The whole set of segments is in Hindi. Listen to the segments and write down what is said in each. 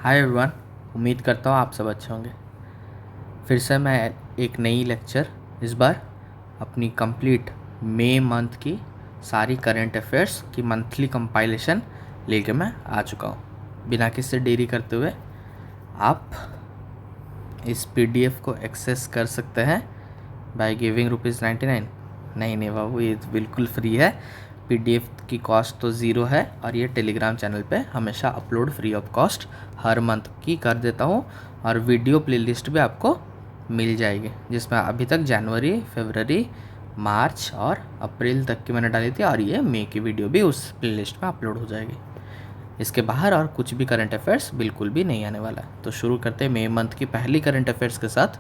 हाय एवरीवन, उम्मीद करता हूँ आप सब अच्छे होंगे। फिर से मैं एक नई लेक्चर, इस बार अपनी कंप्लीट मई मंथ की सारी करंट अफेयर्स की मंथली कंपाइलेशन लेके मैं आ चुका हूँ। बिना किसी देरी करते हुए आप इस पीडीएफ को एक्सेस कर सकते हैं बाय गिविंग ₹99। नहीं बाबू, ये तो बिल्कुल फ्री है। पीडीएफ की कॉस्ट तो ज़ीरो है और ये टेलीग्राम चैनल पे हमेशा upload free of cost her month की कर देता हूँ। और वीडियो प्लेलिस्ट भी आपको मिल जाएगी, जिसमें अभी तक जनवरी, फरवरी, मार्च और अप्रैल तक की मैंने डाली थी, और ये मई की वीडियो भी उस प्लेलिस्ट में अपलोड हो जाएगी। इसके बाहर और कुछ भी करंट अफेयर्स बिल्कुल भी नहीं आने वाला है। तो शुरू करते हैं मई मंथ की पहली करंट अफेयर्स के साथ।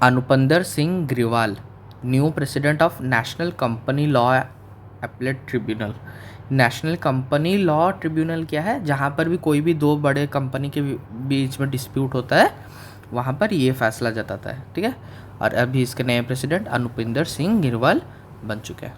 Anupinder Singh Grewal, new president of national company law appellate tribunal. National company law tribunal क्या है? जहाँ पर भी कोई भी दो बड़े कंपनी के बीच में डिस्प्यूट होता है, वहाँ पर ये फैसला जताता है, ठीक है। और अभी इसके नए प्रेसिडेंट अनुपिंदर सिंह ग्रिवाल बन चुके हैं।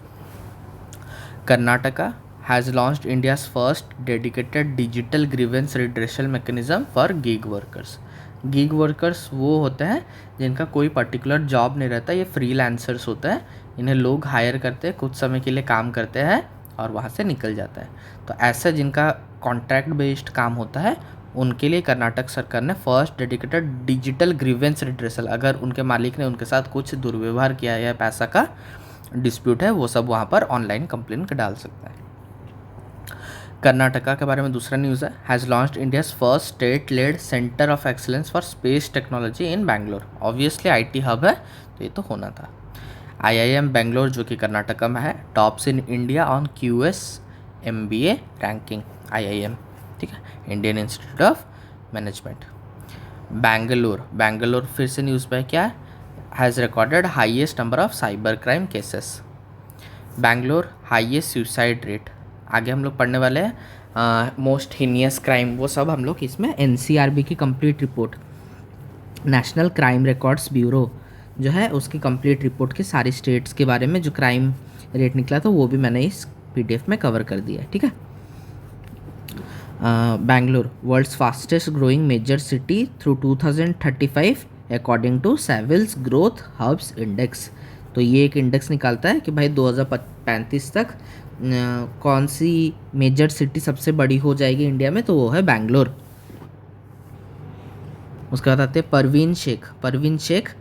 Karnataka has launched India's first dedicated digital grievance redressal mechanism for gig workers. Gig workers वो होते हैं जिनका कोई पर्टिकुलर जॉब नहीं रहता, ये फ्रीलांसर्स होते हैं। इन्हें लोग हायर करते हैं, कुछ समय के लिए काम करते हैं और वहाँ से निकल जाता है। तो ऐसा जिनका कॉन्ट्रैक्ट बेस्ड काम होता है, उनके लिए कर्नाटक सरकार ने first dedicated digital grievance redressal, अगर उनके मालिक ने उनके साथ कुछ दुर्व्यवहार किया है या पैसा का डिस्प्यूट है, वो सब वहाँ पर ऑनलाइन कंप्लेन डाल सकता है। कर्नाटका के बारे में दूसरा न्यूज़ है, has launched India's first state lead centre of excellence for space technology in Bangalore. Obviously IT hub है, तो ये तो होना था। आईआईएम बैंगलोर, जो कि कर्नाटका में है, tops in India on QS MBA ranking. IIM, ठीक है, Indian institute of management. Bangalore फिर से न्यूज़ पे क्या है? Has recorded highest number of cyber crime cases. Bangalore highest suicide rate. आगे हम लोग पढ़ने वाले हैं मोस्ट हीनियस क्राइम, वो सब हम लोग इसमें एनसीआरबी की complete report, national crime records bureau जो है, उसकी कंप्लीट रिपोर्ट के सारी स्टेट्स के बारे में जो क्राइम रेट निकला था, वो भी मैंने इस पीडीएफ में कवर कर दिया है, ठीक है। Bangalore world's fastest growing major city through 2035 according to Savills growth hubs index. तो ये एक इंडेक्स निकालता है कि भाई 2035 तक कौन सी मेजर सिटी सबसे बड़ी हो जाएगी इंडिया में, तो वो है बैंगलोर। उसके बाद आते हैं परवीन शेख,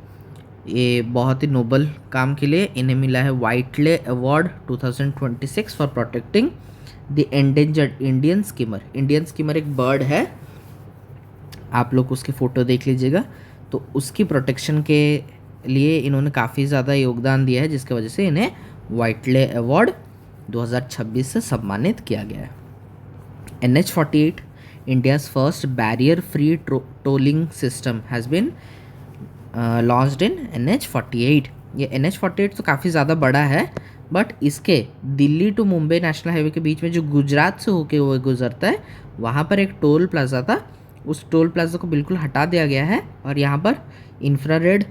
ये बहुत ही नोबल काम के लिए इन्हें मिला है Whitley award 2026 for protecting the endangered Indian skimmer. Indian skimmer एक बर्ड है, आप लोग उसकी फ़ोटो देख लीजिएगा। तो उसकी प्रोटेक्शन के लिए इन्होंने काफ़ी ज़्यादा योगदान दिया है, जिसकी वजह से इन्हें व्हाइटले अवार्ड 2026 से सम्मानित किया गया है। NH48 India's first barrier free tolling system has been launched in NH48। ये NH48 तो काफ़ी ज़्यादा बड़ा है, बट इसके Delhi to Mumbai national highway के बीच में जो गुजरात से होके वो गुजरता है, वहाँ पर एक टोल प्लाज़ा था। उस टोल प्लाज़ा को बिल्कुल हटा दिया गया है और यहाँ पर इंफ्रारेड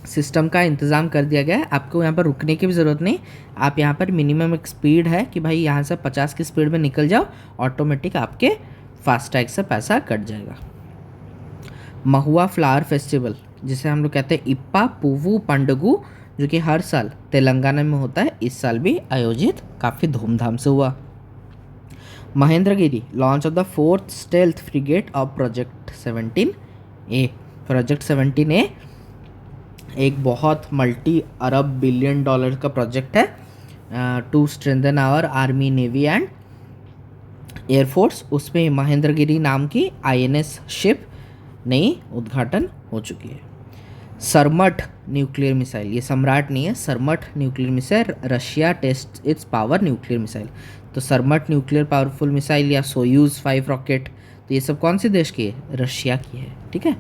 सिस्टम का इंतज़ाम कर दिया गया है। आपको यहाँ पर रुकने की भी ज़रूरत नहीं, आप यहाँ पर मिनिमम एक स्पीड है कि भाई यहाँ से 50 की स्पीड में निकल जाओ, ऑटोमेटिक आपके फास्टैग से पैसा कट जाएगा। महुआ फ्लावर फेस्टिवल, जिसे हम लोग कहते हैं इप्पा पुवू पंडगू, जो कि हर साल तेलंगाना में होता है, इस साल भी आयोजित काफ़ी धूमधाम से हुआ। Mahendragiri launch of the 4th stealth frigate of project 17A। Project 17A एक बहुत मल्टी अरब बिलियन डॉलर का प्रोजेक्ट है to strengthen our army, navy and air force. उसमें महेंद्रगिरी नाम की INS शिप नई उद्घाटन हो चुकी है। सरमट न्यूक्लियर मिसाइल, ये सम्राट नहीं है, Sarmat nuclear missile, Russia test its power nuclear missile. तो सरमट न्यूक्लियर पावरफुल मिसाइल या सोयूज 5 रॉकेट, तो ये सब कौन से देश की है? रशिया की है, ठीक है।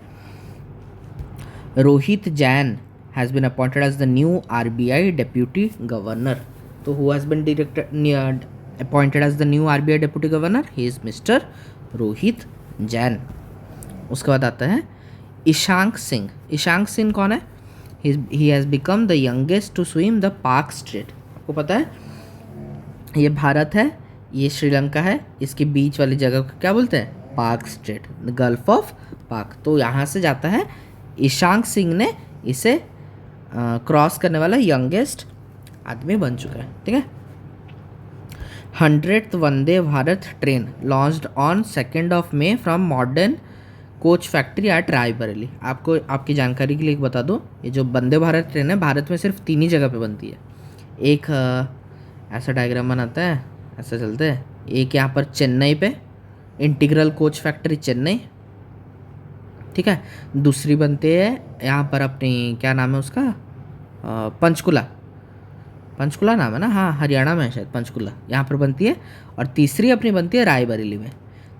Rohit Jain has been appointed as the new RBI deputy governor. तो who has been appointed as the new RBI deputy governor? He is mister Rohit Jain. उसके बाद आता है ईशांक सिंह। ईशांक सिंह कौन है? He has become the youngest to swim the Palk strait. आपको पता है ये भारत है, ये श्रीलंका है, इसके बीच वाली जगह को क्या बोलते हैं? पाक स्ट्रेट, गल्फ ऑफ पाक। तो यहाँ से जाता है, ईशांक सिंह ने इसे क्रॉस करने वाला यंगेस्ट आदमी बन चुका है, ठीक है। 100th Vande Bharat train launched on 2 May from modern coach factory at Raebareli. आपको आपकी जानकारी के लिए बता दूं, ये जो वंदे भारत ट्रेन है भारत में सिर्फ 3 ही जगह पे बनती है। एक ऐसा डायग्राम बनाता है, ऐसा चलते हैं, एक यहाँ पर चेन्नई पे इंटीग्रल कोच फैक्ट्री चेन्नई, ठीक है। दूसरी बनती है यहाँ पर अपनी, क्या नाम है उसका, पंचकुला, पंचकुला नाम है ना, हाँ हरियाणा में है शायद पंचकुला, यहाँ पर बनती है। और तीसरी अपनी बनती है रायबरेली में।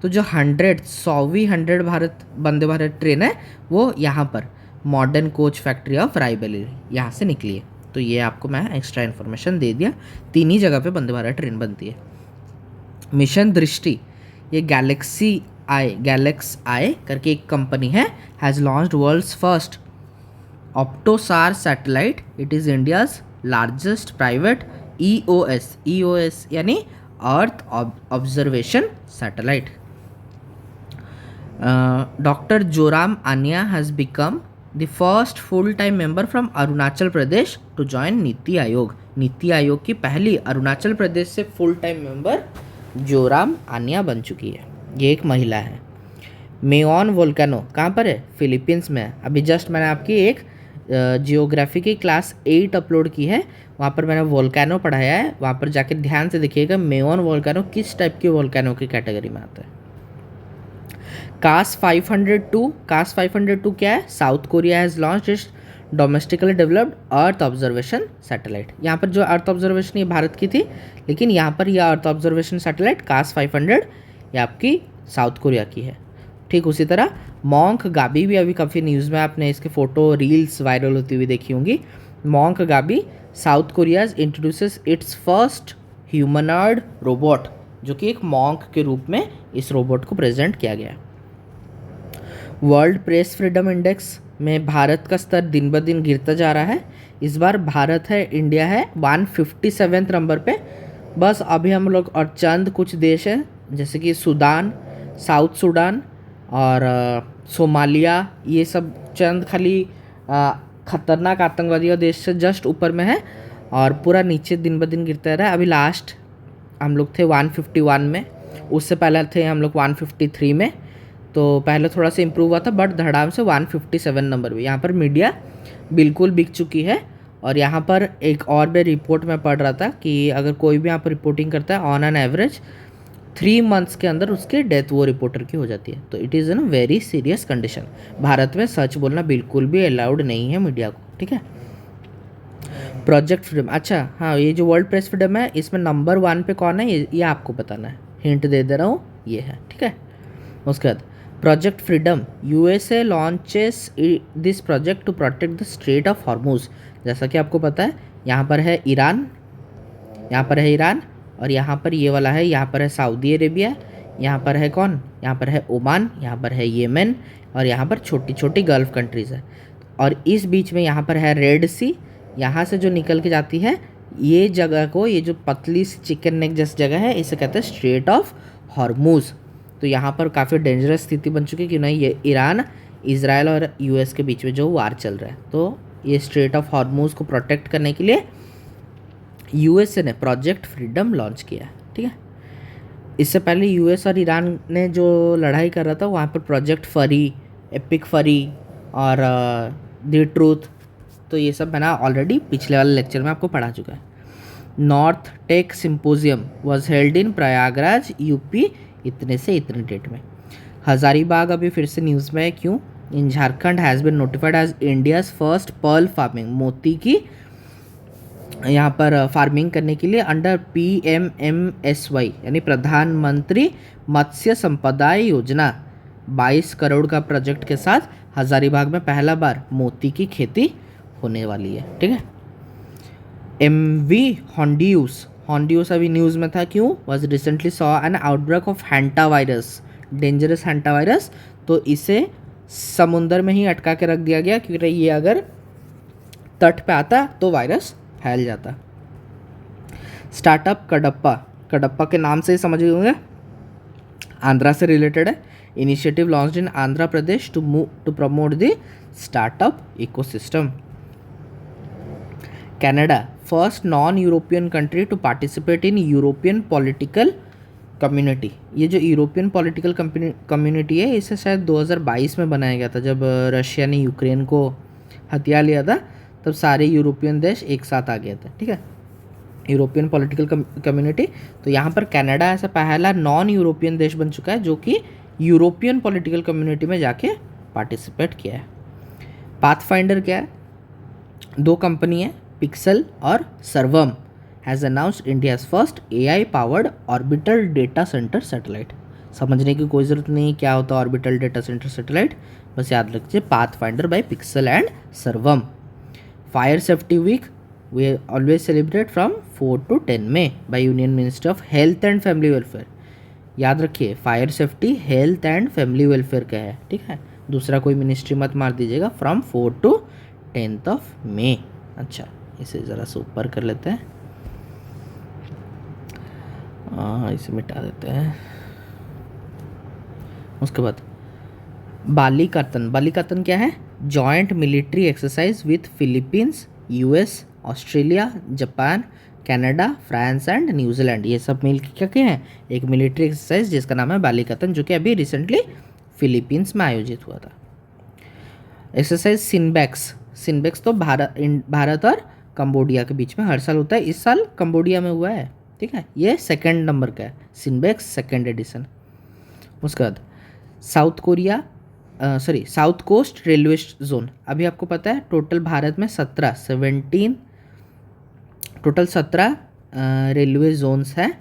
तो जो 100वीं भारत वंदे भारत ट्रेन है वो यहाँ पर modern coach factory of Raebareli यहाँ से निकली है। तो ये आपको मैं एक्स्ट्रा इन्फॉर्मेशन दे दिया, 3 ही जगह पे वंदे भारत ट्रेन बनती है। मिशन दृष्टि, ये गैलेक्स आई करके एक कंपनी है, has launched world's first OptoSAR satellite. It is India's largest private EOS यानी earth observation satellite. Doctor Joram Aniya has become the first full time member from Arunachal Pradesh to join NITI Aayog. NITI Aayog की पहली अरुणाचल प्रदेश से full time member Joram Aniya बन चुकी है, ये एक महिला है। मेओन वोल्केनो कहाँ पर है, फिलीपींस में है। अभी जस्ट मैंने आपकी एक जियोग्राफी की क्लास 8 अपलोड की है, वहाँ पर मैंने वोल्केनो पढ़ाया है, वहाँ पर जाके ध्यान से देखिएगा मेओन वोल्केनो किस टाइप के वोल्केनो की कैटेगरी में आता है। कास 502 क्या है, south Korea has launched it's domestically developed earth observation satellite. यहाँ पर जो अर्थ ऑब्जर्वेशन ये भारत की थी, लेकिन यहाँ पर यह अर्थ ऑब्जर्वेशन सैटेलाइट कास 500 ये आपकी साउथ कोरिया की है। ठीक उसी तरह मॉन्क गाबी भी अभी काफ़ी न्यूज़ में आपने इसके फ़ोटो रील्स वायरल होती हुई देखी होंगी। मॉन्क गाबी south Korea's introduces it's first humanoid robot, जो कि एक मॉन्क के रूप में इस रोबोट को प्रेजेंट किया गया है। वर्ल्ड प्रेस फ्रीडम इंडेक्स में भारत का स्तर दिन ब दिन गिरता जा रहा है। इस बार भारत है, इंडिया है 157 नंबर पे। बस अभी हम लोग और चंद कुछ देश हैं जैसे कि सूडान, साउथ सूडान और सोमालिया, ये सब चंद खाली खतरनाक आतंकवादियों देश से जस्ट ऊपर में है, और पूरा नीचे दिन ब दिन गिरता रहा है। अभी लास्ट हम लोग थे 151 में, उससे पहले थे हम लोग 153 में, तो पहले थोड़ा सा इम्प्रूव हुआ था, बट धड़ाम से 157 नंबर भी। यहाँ पर मीडिया बिल्कुल बिक चुकी है। और यहाँ पर एक और भी रिपोर्ट में पढ़ रहा था कि अगर कोई भी यहाँ पर रिपोर्टिंग करता है ऑन एन एवरेज 3 मंथ्स के अंदर उसकी डेथ वो रिपोर्टर की हो जाती है। तो it is an very serious condition. Bharat में सच बोलना बिल्कुल भी अलाउड नहीं है मीडिया को, ठीक है। प्रोजेक्ट फ्रीडम, अच्छा हाँ, ये जो वर्ल्ड प्रेस फ्रीडम है इसमें नंबर 1 पे कौन है ये आपको बताना है, हिंट दे दे रहा हूँ, ये है, ठीक है। उसके बाद Project Freedom, USA launches this project to protect the strait of Hormuz. जैसा कि आपको पता है यहाँ पर है ईरान, यहाँ पर है ईरान, और यहाँ पर ये वाला है, यहाँ पर है सऊदी अरेबिया, यहाँ पर है कौन, यहाँ पर है ओमान, यहाँ पर है येमेन, और यहाँ पर छोटी छोटी गल्फ कंट्रीज़ है। और इस बीच में यहाँ पर है रेड सी, यहाँ से जो निकल के जाती है ये जगह को, ये जो पतली सी चिकन नेक जैसी जगह है इसे कहते हैं स्ट्रेट ऑफ हॉर्मुज। तो यहाँ पर काफ़ी डेंजरस स्थिति बन चुकी है, क्यों नहीं, ये ईरान, इजराइल और US के बीच में जो वार चल रहा है। तो ये स्ट्रेट ऑफ हॉर्मुज को प्रोटेक्ट करने के लिए USA ने प्रोजेक्ट फ्रीडम लॉन्च किया, ठीक है। इससे पहले US और ईरान ने जो लड़ाई कर रहा था वहाँ पर प्रोजेक्ट फरी, एपिक फरी और द ट्रूथ, तो ये सब मैंने ऑलरेडी पिछले वाले लेक्चर में आपको पढ़ा चुका है। North Tech Symposium was held in Prayagraj UP इतने से इतने डेट में। हज़ारीबाग अभी फिर से न्यूज़ में है, क्यों, in Jharkhand has been notified as India's first pearl farming, मोती की यहाँ पर फार्मिंग करने के लिए अंडर PMMSY यानी प्रधानमंत्री मत्स्य संपदा योजना 22 करोड़ का प्रोजेक्ट के साथ हज़ारीबाग में पहला बार मोती की खेती होने वाली है, ठीक है। MV हॉन्ड्यूस अभी न्यूज़ में था, क्यों, was recently saw an outbreak of hanta virus, dangerous hanta virus. तो इसे समुंदर में ही अटका के रख दिया गया, क्योंकि ये अगर तट पे आता तो वायरस फैल जाता। स्टार्टअप कडप्पा के नाम से ही समझ गए होंगे, आंध्रा से रिलेटेड है। Initiative launched in Andhra Pradesh to promote the startup ecosystem. Canada, first non European country to participate in European political community. ये जो यूरोपियन पॉलिटिकल कम्युनिटी है इसे शायद 2022 में बनाया गया था, जब रशिया ने यूक्रेन को हथियार लिया था तब सारे यूरोपियन देश एक साथ आ गए थे। ठीक है, यूरोपियन पॉलिटिकल कम्युनिटी। तो यहाँ पर कनाडा ऐसा पहला नॉन यूरोपियन देश बन चुका है जो कि यूरोपियन पॉलिटिकल कम्युनिटी में जाके पार्टिसिपेट किया है। पाथफाइंडर क्या है? दो कंपनी है, पिक्सल और सर्वम, has announced India's first AI powered orbital data centre satellite. समझने की कोई ज़रूरत नहीं क्या होता है ऑर्बिटल डेटा सेंटर सैटेलाइट, बस याद रखिए Pathfinder by Pixxel and Sarvam. Fire safety week we always celebrate from 4 to 10 May by Union Ministry of health and family Welfare. याद रखिए fire safety health and family welfare का है। ठीक है, दूसरा कोई मिनिस्ट्री मत मार दीजिएगा। From 4 to 10th of May। अच्छा, इसे ज़रा से ऊपर कर लेते हैं, इसे मिटा देते हैं। उसके बाद बालिकातन। बालिकातन क्या है? Joint military exercise with Philippines, US, Australia, Japan, Canada, France and New Zealand, ये सब मिल के क्या हैं एक मिलिट्री एक्सरसाइज जिसका नाम है बालिकातन, जो कि अभी रिसेंटली फिलीपींस में आयोजित हुआ था। एक्सरसाइज सिनबैक्स। सिनबैक्स तो भारत और कंबोडिया के बीच में हर साल होता है। इस साल कंबोडिया में हुआ है। ठीक है, ये 2nd नंबर का है, सिनबैक्स 2nd एडिशन। उसके बाद साउथ कोस्ट रेलवे जोन। अभी आपको पता है टोटल भारत में 17 रेलवे जोन्स है।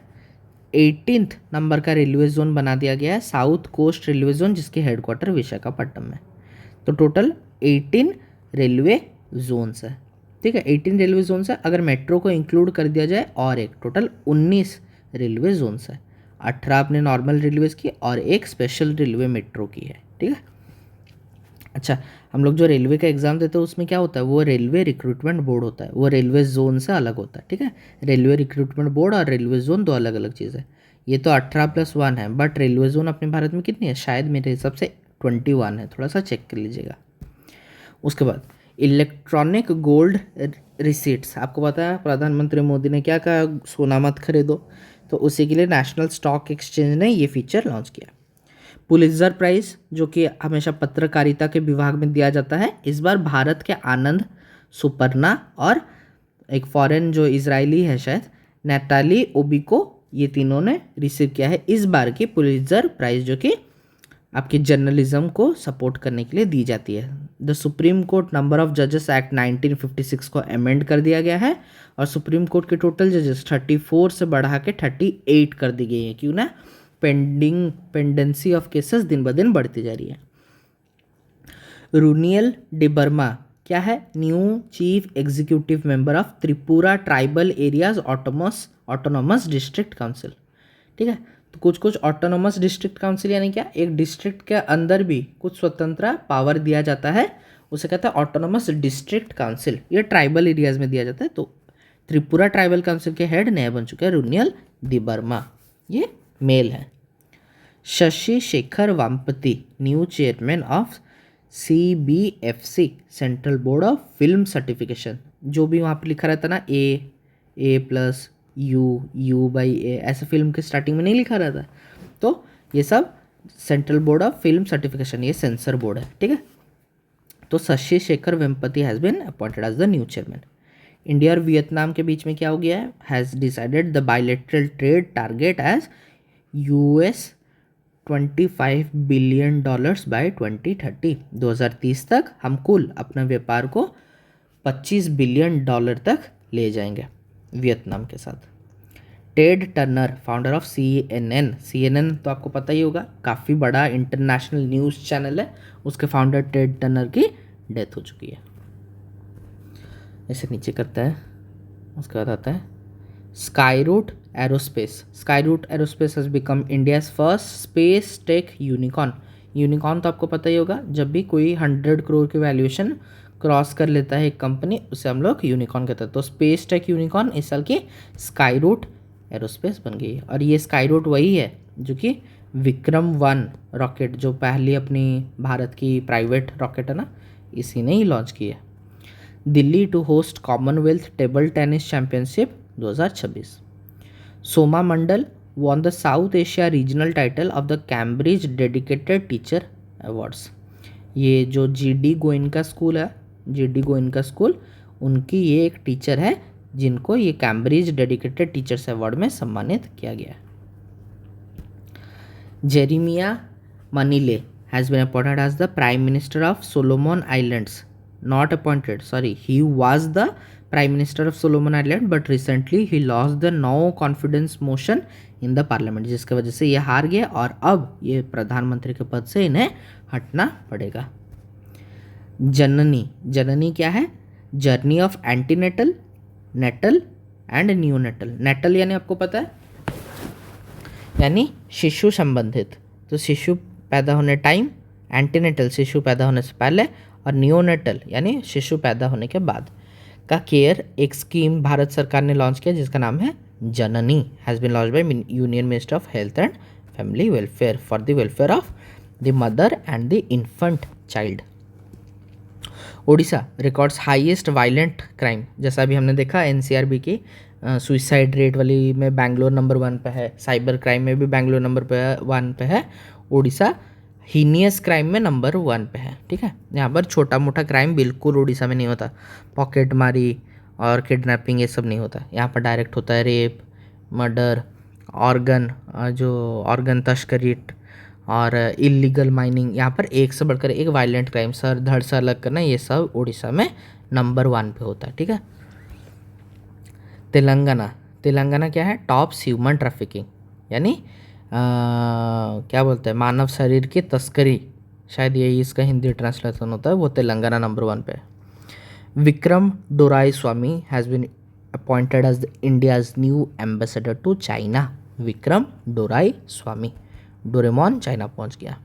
18th नंबर का रेलवे जोन बना दिया गया है साउथ कोस्ट रेलवे जोन, जिसके हेडक्वार्टर विशाखापट्टनम में। तो टोटल 18 रेलवे जोन्स है। ठीक है, 18 रेलवे जोन्स है। अगर मेट्रो को इंक्लूड कर दिया जाए और एक, टोटल 19 रेलवे जोन्स है। 18 अपने नॉर्मल रेलवेज की और एक स्पेशल रेलवे मेट्रो की है। ठीक है, अच्छा, हम लोग जो रेलवे का एग्ज़ाम देते हैं उसमें क्या होता है, वो रेलवे रिक्रूटमेंट बोर्ड होता है, वो रेलवे जोन से अलग होता है। ठीक है, रेलवे रिक्रूटमेंट बोर्ड और रेलवे जोन दो अलग अलग चीज़ है। ये तो 18+1 है, बट रेलवे जोन अपने भारत में कितनी है? शायद मेरे हिसाब से 21 है, थोड़ा सा चेक कर लीजिएगा। उसके बाद इलेक्ट्रॉनिक गोल्ड रिसीट्स। आपको पता है प्रधानमंत्री मोदी ने क्या कहा, सोना मत खरीदो, तो उसी के लिए नेशनल स्टॉक एक्सचेंज ने ये फीचर लॉन्च किया। पुलित्जर प्राइज़, जो कि हमेशा पत्रकारिता के विभाग में दिया जाता है, इस बार भारत के आनंद सुपर्णा और एक फॉरेन जो इजरायली है शायद नैताली ओबिको, ये तीनों ने रिसीव किया है इस बार की पुलित्जर प्राइज़, जो कि आपकी जर्नलिज्म को सपोर्ट करने के लिए दी जाती है। The supreme court number of जजेस एक्ट 1956 को अमेंड कर दिया गया है और सुप्रीम कोर्ट के टोटल जजेस 34 से बढ़ा के 38 कर दी गई है। क्यों ना? पेंडेंसी ऑफ केसेस दिन ब दिन बढ़ती जा रही है। रुनियल डिबर्मा क्या है? New chief executive member of Tripura tribal areas autonomous district council. ठीक है, तो कुछ ऑटोनोमस डिस्ट्रिक्ट काउंसिल यानी क्या, एक डिस्ट्रिक्ट के अंदर भी कुछ स्वतंत्र पावर दिया जाता है, उसे कहता है ऑटोनोमस डिस्ट्रिक्ट काउंसिल। ये ट्राइबल एरियाज में दिया जाता है। तो त्रिपुरा ट्राइबल काउंसिल के हेड नया बन चुके हैं रुनियल दिबर्मा, ये मेल है। Shashi Shekhar Vempati new chairman of CBFC central Board of Film certification. जो भी वहाँ पर लिखा रहता ना A+U/A, ऐसे फिल्म के स्टार्टिंग में नहीं लिखा रहता, तो ये सब Central Board of Film Certification, ये सेंसर बोर्ड है। ठीक है, तो Shashi Shekhar Vempati has been appointed as the new chairman. India और वियतनाम के बीच में क्या हो गया है? Has decided the bilateral trade target as $25 billion by 2030। 2030 तक हम कुल अपना व्यापार को $25 बिलियन तक ले जाएंगे वियतनाम के साथ। Ted Turner founder of CNN तो आपको पता ही होगा, काफ़ी बड़ा इंटरनेशनल न्यूज़ चैनल है, उसके फाउंडर टेड टर्नर की डेथ हो चुकी है। ऐसे नीचे करता है, उसके बाद आता है Skyroot aerospace. Skyroot aerospace has become India's first space tech unicorn. Unicorn तो आपको पता ही होगा, जब भी कोई 100 करोड़ की वैल्यूएशन क्रॉस कर लेता है एक कंपनी, उसे हम लोग यूनिकॉर्न कहते हैं। तो स्पेस टेक यूनिकॉर्न इस साल की स्काईरूट एरोस्पेस बन गई है। और ये स्काईरूट वही है जो कि विक्रम 1 रॉकेट जो पहली अपनी भारत की प्राइवेट रॉकेट है ना, इसी ने ही लॉन्च की है। Delhi to host Commonwealth Table Tennis Championship 2026। Soma Mandal won the South Asia regional title of the Cambridge Dedicated Teacher Awards. ये जो जीडी गोइनका स्कूल है, जीडी गोइनका स्कूल, उनकी ये एक टीचर है जिनको ये कैम्ब्रिज डेडिकेटेड टीचर्स अवार्ड में सम्मानित किया गया है। Jeremiah Manele has been appointed as the prime minister of Solomon Islands. Not appointed, sorry, he was the prime minister of Solomon island but recently he lost the no confidence motion in the parliament, जिसकी वजह से ये हार गए और अब ये प्रधानमंत्री के पद से इन्हें हटना पड़ेगा। जननी, जननी क्या है? Journey of antenatal, natal and neonatal. Natal यानी आपको पता है, यानी शिशु संबंधित, तो शिशु पैदा होने टाइम, एंटीनेटल शिशु पैदा होने से पहले, और न्यूनेटल यानी शिशु पैदा होने के बाद का केयर एक स्कीम भारत सरकार ने लॉन्च किया जिसका नाम है Janani, has been launch by union minister of health and family welfare for the welfare of the mother and the infant child. Odisha records highest violent crime, जैसा अभी हमने देखा एनसीआरबी की सुइसाइड रेट वाली में बेंगलोर नंबर 1 पे है, साइबर क्राइम में भी बेंगलोर नंबर 1 पे है, उड़ीसा हीनियस क्राइम में नंबर 1 पे है। ठीक है, यहाँ पर छोटा मोटा क्राइम बिल्कुल उड़ीसा में नहीं होता, पॉकेट मारी और किडनैपिंग ये सब नहीं होता, यहाँ पर डायरेक्ट होता है रेप, मर्डर, ऑर्गन तस्करी और इलीगल माइनिंग। यहाँ पर एक से बढ़कर एक वायलेंट क्राइम, सर धड़ से अलग करना, ये सब उड़ीसा में नंबर 1 पे होता है। ठीक है, तेलंगाना, तेलंगाना क्या है? टॉप्स ह्यूमन ट्रैफिकिंग, यानी क्या बोलते हैं, मानव शरीर की तस्करी, शायद यही इसका हिंदी ट्रांसलेशन होता है, वो तेलंगाना नंबर 1 पे है। Vikram Doraiswami has been appointed as India's new ambassador to China. Vikram Doraiswami, Doraemon China पहुंच गया।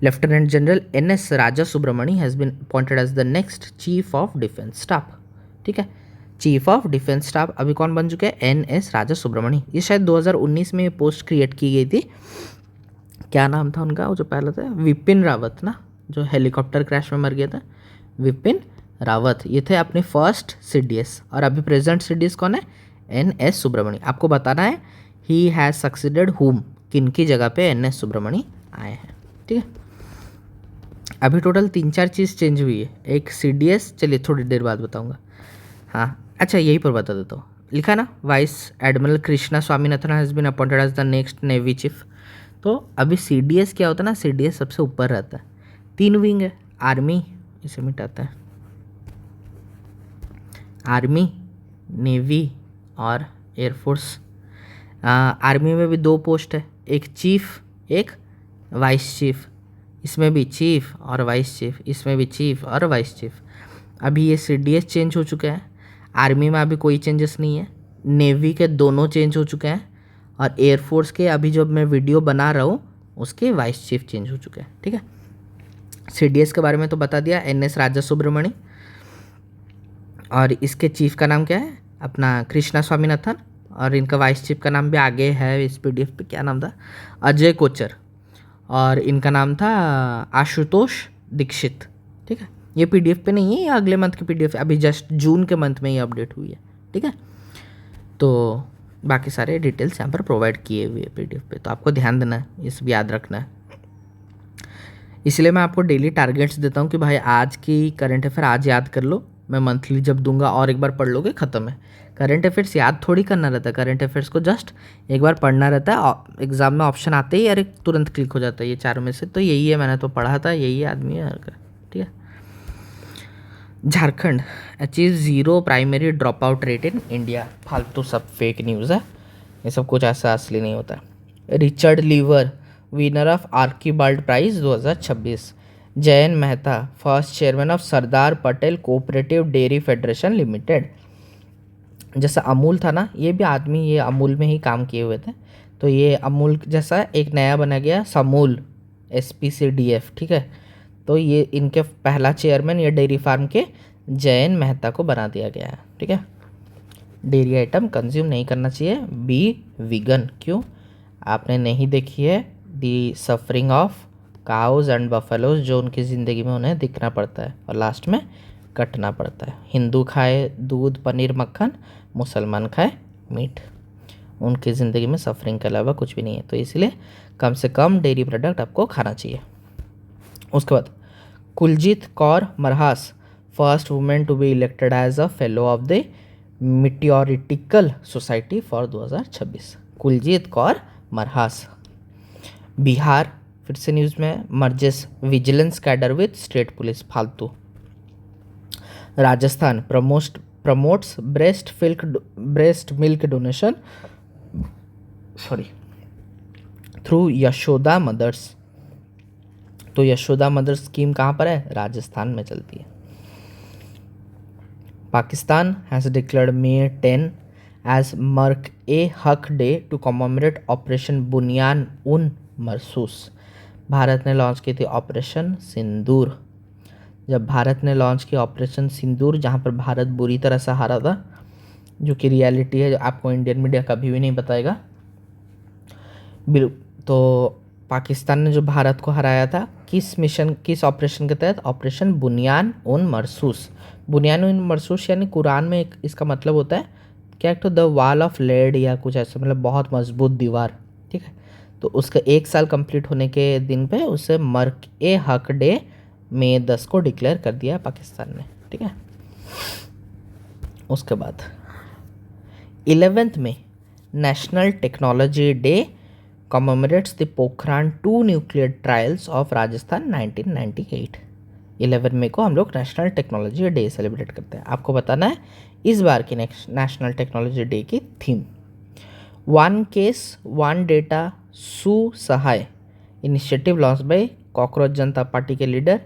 Lieutenant general NS Raja Subramani has been appointed as the next chief of defence staff. ठीक है, चीफ ऑफ डिफेंस स्टाफ अभी कौन बन चुके हैं? NS राजा सुब्रमणी। ये शायद 2019 में पोस्ट क्रिएट की गई थी। क्या नाम था उनका? वो जो पहले था विपिन रावत ना, जो हेलीकॉप्टर क्रैश में मर गया था, विपिन रावत, ये थे अपने फर्स्ट CDS। और अभी प्रेजेंट CDS कौन है? NS सुब्रमणी। आपको बताना है ही हैज़ सक्सीडेड हुम, किन की जगह पे NS सुब्रमणी आए हैं। ठीक है, अभी टोटल 3-4 चीज़ चेंज हुई है। एक CDS, चलिए थोड़ी देर बाद बताऊंगा। हाँ, अच्छा यहीं पर बता देता हूँ, लिखा ना, vice admiral Krishna Swaminathan has been appointed as the next navy chief. तो अभी CDS क्या होता है ना, CDS सबसे ऊपर रहता है, 3 विंग है, आर्मी, इसे मिटाता है, आर्मी, नेवी और एयरफोर्स। आर्मी में भी 2 पोस्ट है, एक चीफ, एक वाइस चीफ, इसमें भी चीफ और वाइस चीफ, इसमें भी चीफ और वाइस चीफ। अभी ये CDS चेंज हो चुके हैं, आर्मी में अभी कोई चेंजेस नहीं है, नेवी के दोनों चेंज हो चुके हैं, और एयरफोर्स के अभी जो मैं वीडियो बना रहा हूँ उसके वाइस चीफ चेंज हो चुके हैं। ठीक है, CDS के बारे में तो बता दिया, NS राजा सुब्रमणी, और इसके चीफ का नाम क्या है? अपना कृष्णा स्वामीनाथन, और इनका वाइस चीफ का नाम भी आगे है इस PDF पे, क्या नाम था? अजय कोचर, और इनका नाम था आशुतोष दीक्षित। ठीक है, ये PDF पे नहीं है, ये अगले मंथ की PDF है, अभी जस्ट जून के मंथ में ये अपडेट हुई है। ठीक है, तो बाकी सारे डिटेल्स यहाँ पर प्रोवाइड किए हुए PDF पे, तो आपको ध्यान देना है, ये सब याद रखना है। इसलिए मैं आपको डेली टारगेट्स देता हूँ कि भाई आज की करंट अफेयर आज याद कर लो, मैं मंथली जब दूंगा और एक बार पढ़ लोगे, ख़त्म है। करंट अफेयर्स याद थोड़ी करना रहता है, करंट अफेयर्स को जस्ट एक बार पढ़ना रहता है, एग्जाम में ऑप्शन आते ही अरे तुरंत क्लिक हो जाता है, ये 4 में से तो यही है, मैंने तो पढ़ा था, यही आदमी है। ठीक है, Jharkhand achieve 0 primary drop out rate in India. फालतू सब फेक न्यूज़ है, ये सब कुछ ऐसा असली नहीं होता। Richard Lewer winner of Archibald prize 2026। Jayen Mehta first chairman of Sardar Patel cooperative dairy federation limited. जैसा अमूल था ना, ये भी आदमी ये अमूल में ही काम किए हुए थे, तो ये अमूल जैसा एक नया बना गया समूल SPCDF। ठीक है, तो ये इनके पहला चेयरमैन ये डेयरी फार्म के जयन मेहता को बना दिया गया है। ठीक है, डेयरी आइटम कंज्यूम नहीं करना चाहिए, बी वीगन। क्यों? आपने नहीं देखी है the suffering of cows and buffaloes, जो उनकी ज़िंदगी में उन्हें दिखना पड़ता है और लास्ट में कटना पड़ता है। हिंदू खाए दूध पनीर मक्खन, मुसलमान खाए मीट। उनकी ज़िंदगी में सफरिंग के अलावा कुछ भी नहीं है, तो इसलिए कम से कम डेयरी प्रोडक्ट आपको खाना चाहिए। उसके बाद Kuljit Kaur Marhas, first women to be elected as a fellow of the meteoritical society for 2026। Kuljit Kaur Marhas. Bihar फिर से न्यूज़ में, merges vigilance cadre with state police, फालतू। Rajasthan promotes breast milk donation through Yashoda mothers. तो यशोदा मदर्स स्कीम कहाँ पर है? राजस्थान में चलती है। Pakistan has declared May 10 as Mark-e-Haq Day to commemorate operation Bunyan un Marsoos. Bharat ने लॉन्च की थी ऑपरेशन सिंदूर। जब भारत ने लॉन्च की ऑपरेशन सिंदूर, जहाँ पर भारत बुरी तरह से हारा था, जो कि रियलिटी है, जो आपको इंडियन मीडिया कभी भी नहीं बताएगा। तो पाकिस्तान ने जो भारत को हराया था, किस ऑपरेशन के तहत? ऑपरेशन बुनियान उन मरसूस। बुनियान उन मरसूस यानी कुरान में इसका मतलब होता है क्या? तो द वॉल ऑफ लेड या कुछ ऐसा, मतलब बहुत मजबूत दीवार, ठीक है। तो उसका 1 साल कंप्लीट होने के दिन पे उसे मर्क-ए-हक डे May 10 को डिक्लेयर कर दिया पाकिस्तान ने, ठीक है। उसके बाद 11th में national technology day commemorates the Pokhran 2 nuclear trials of Rajasthan 1998। 11 मई को हम लोग नेशनल टेक्नोलॉजी डे सेलिब्रेट करते हैं। आपको बताना है इस बार की नेशनल टेक्नोलॉजी डे की थीम। 1 केस 1 डेटा सुसहाय initiative launch by cockroach Janata party के leader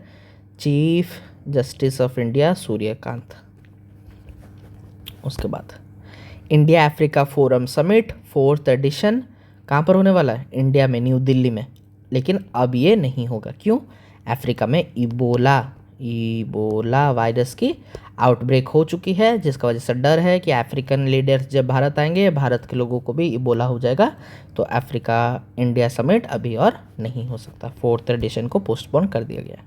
chief justice of India Suryakant. उसके बाद India Africa forum summit 4th edition कहाँ पर होने वाला है? इंडिया में, न्यू दिल्ली में। लेकिन अब ये नहीं होगा, क्यों? अफ्रीका में इबोला वायरस की आउटब्रेक हो चुकी है, जिसका वजह से डर है कि अफ्रीकन लीडर्स जब भारत आएंगे, भारत के लोगों को भी इबोला हो जाएगा। तो अफ्रीका इंडिया समिट अभी और नहीं हो सकता, 4th एडिशन को पोस्टपोन कर दिया गया।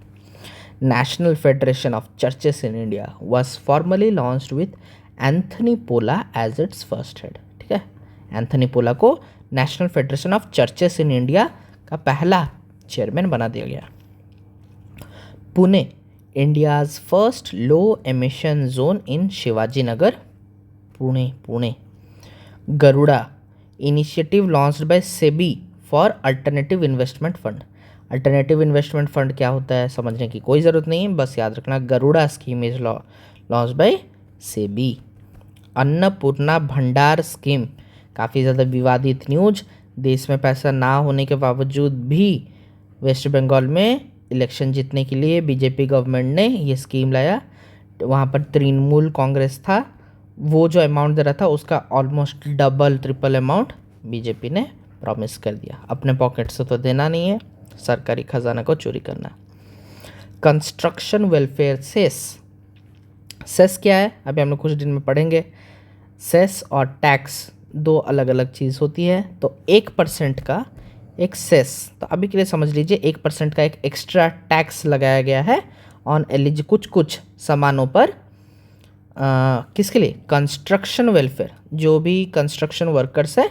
National Federation of Churches in India was formally launched with Anthony Poola as its first head, ठीक है। एंथनी पोला को National Federation of Churches in India का पहला चेयरमैन बना दिया गया। Pune India's first low emission zone in Shivaji Nagar, Pune. Garuda initiative launched by SEBI for alternative investment fund. Alternative investment fund क्या होता है समझने की कोई ज़रूरत नहीं है, बस याद रखना Garuda scheme is launched by SEBI. Annapurna भंडार स्कीम काफ़ी ज़्यादा विवादित न्यूज। देश में पैसा ना होने के बावजूद भी वेस्ट बंगाल में इलेक्शन जीतने के लिए बीजेपी गवर्नमेंट ने ये स्कीम लाया। वहाँ पर तृणमूल कांग्रेस था, वो जो अमाउंट दे रहा था उसका almost double triple amount BJP ने प्रॉमिस कर दिया। अपने पॉकेट से तो देना नहीं है, सरकारी खजाना को चोरी करना। कंस्ट्रक्शन वेलफेयर सेस क्या है अभी हम लोग कुछ दिन में पढ़ेंगे। सेस और टैक्स 2 अलग अलग चीज़ होती है। तो 1% का एक सेस, तो अभी के लिए समझ लीजिए 1% का एक एक्स्ट्रा टैक्स लगाया गया है ऑन कुछ सामानों पर। किसके लिए? कंस्ट्रक्शन वेलफेयर, जो भी कंस्ट्रक्शन वर्कर्स हैं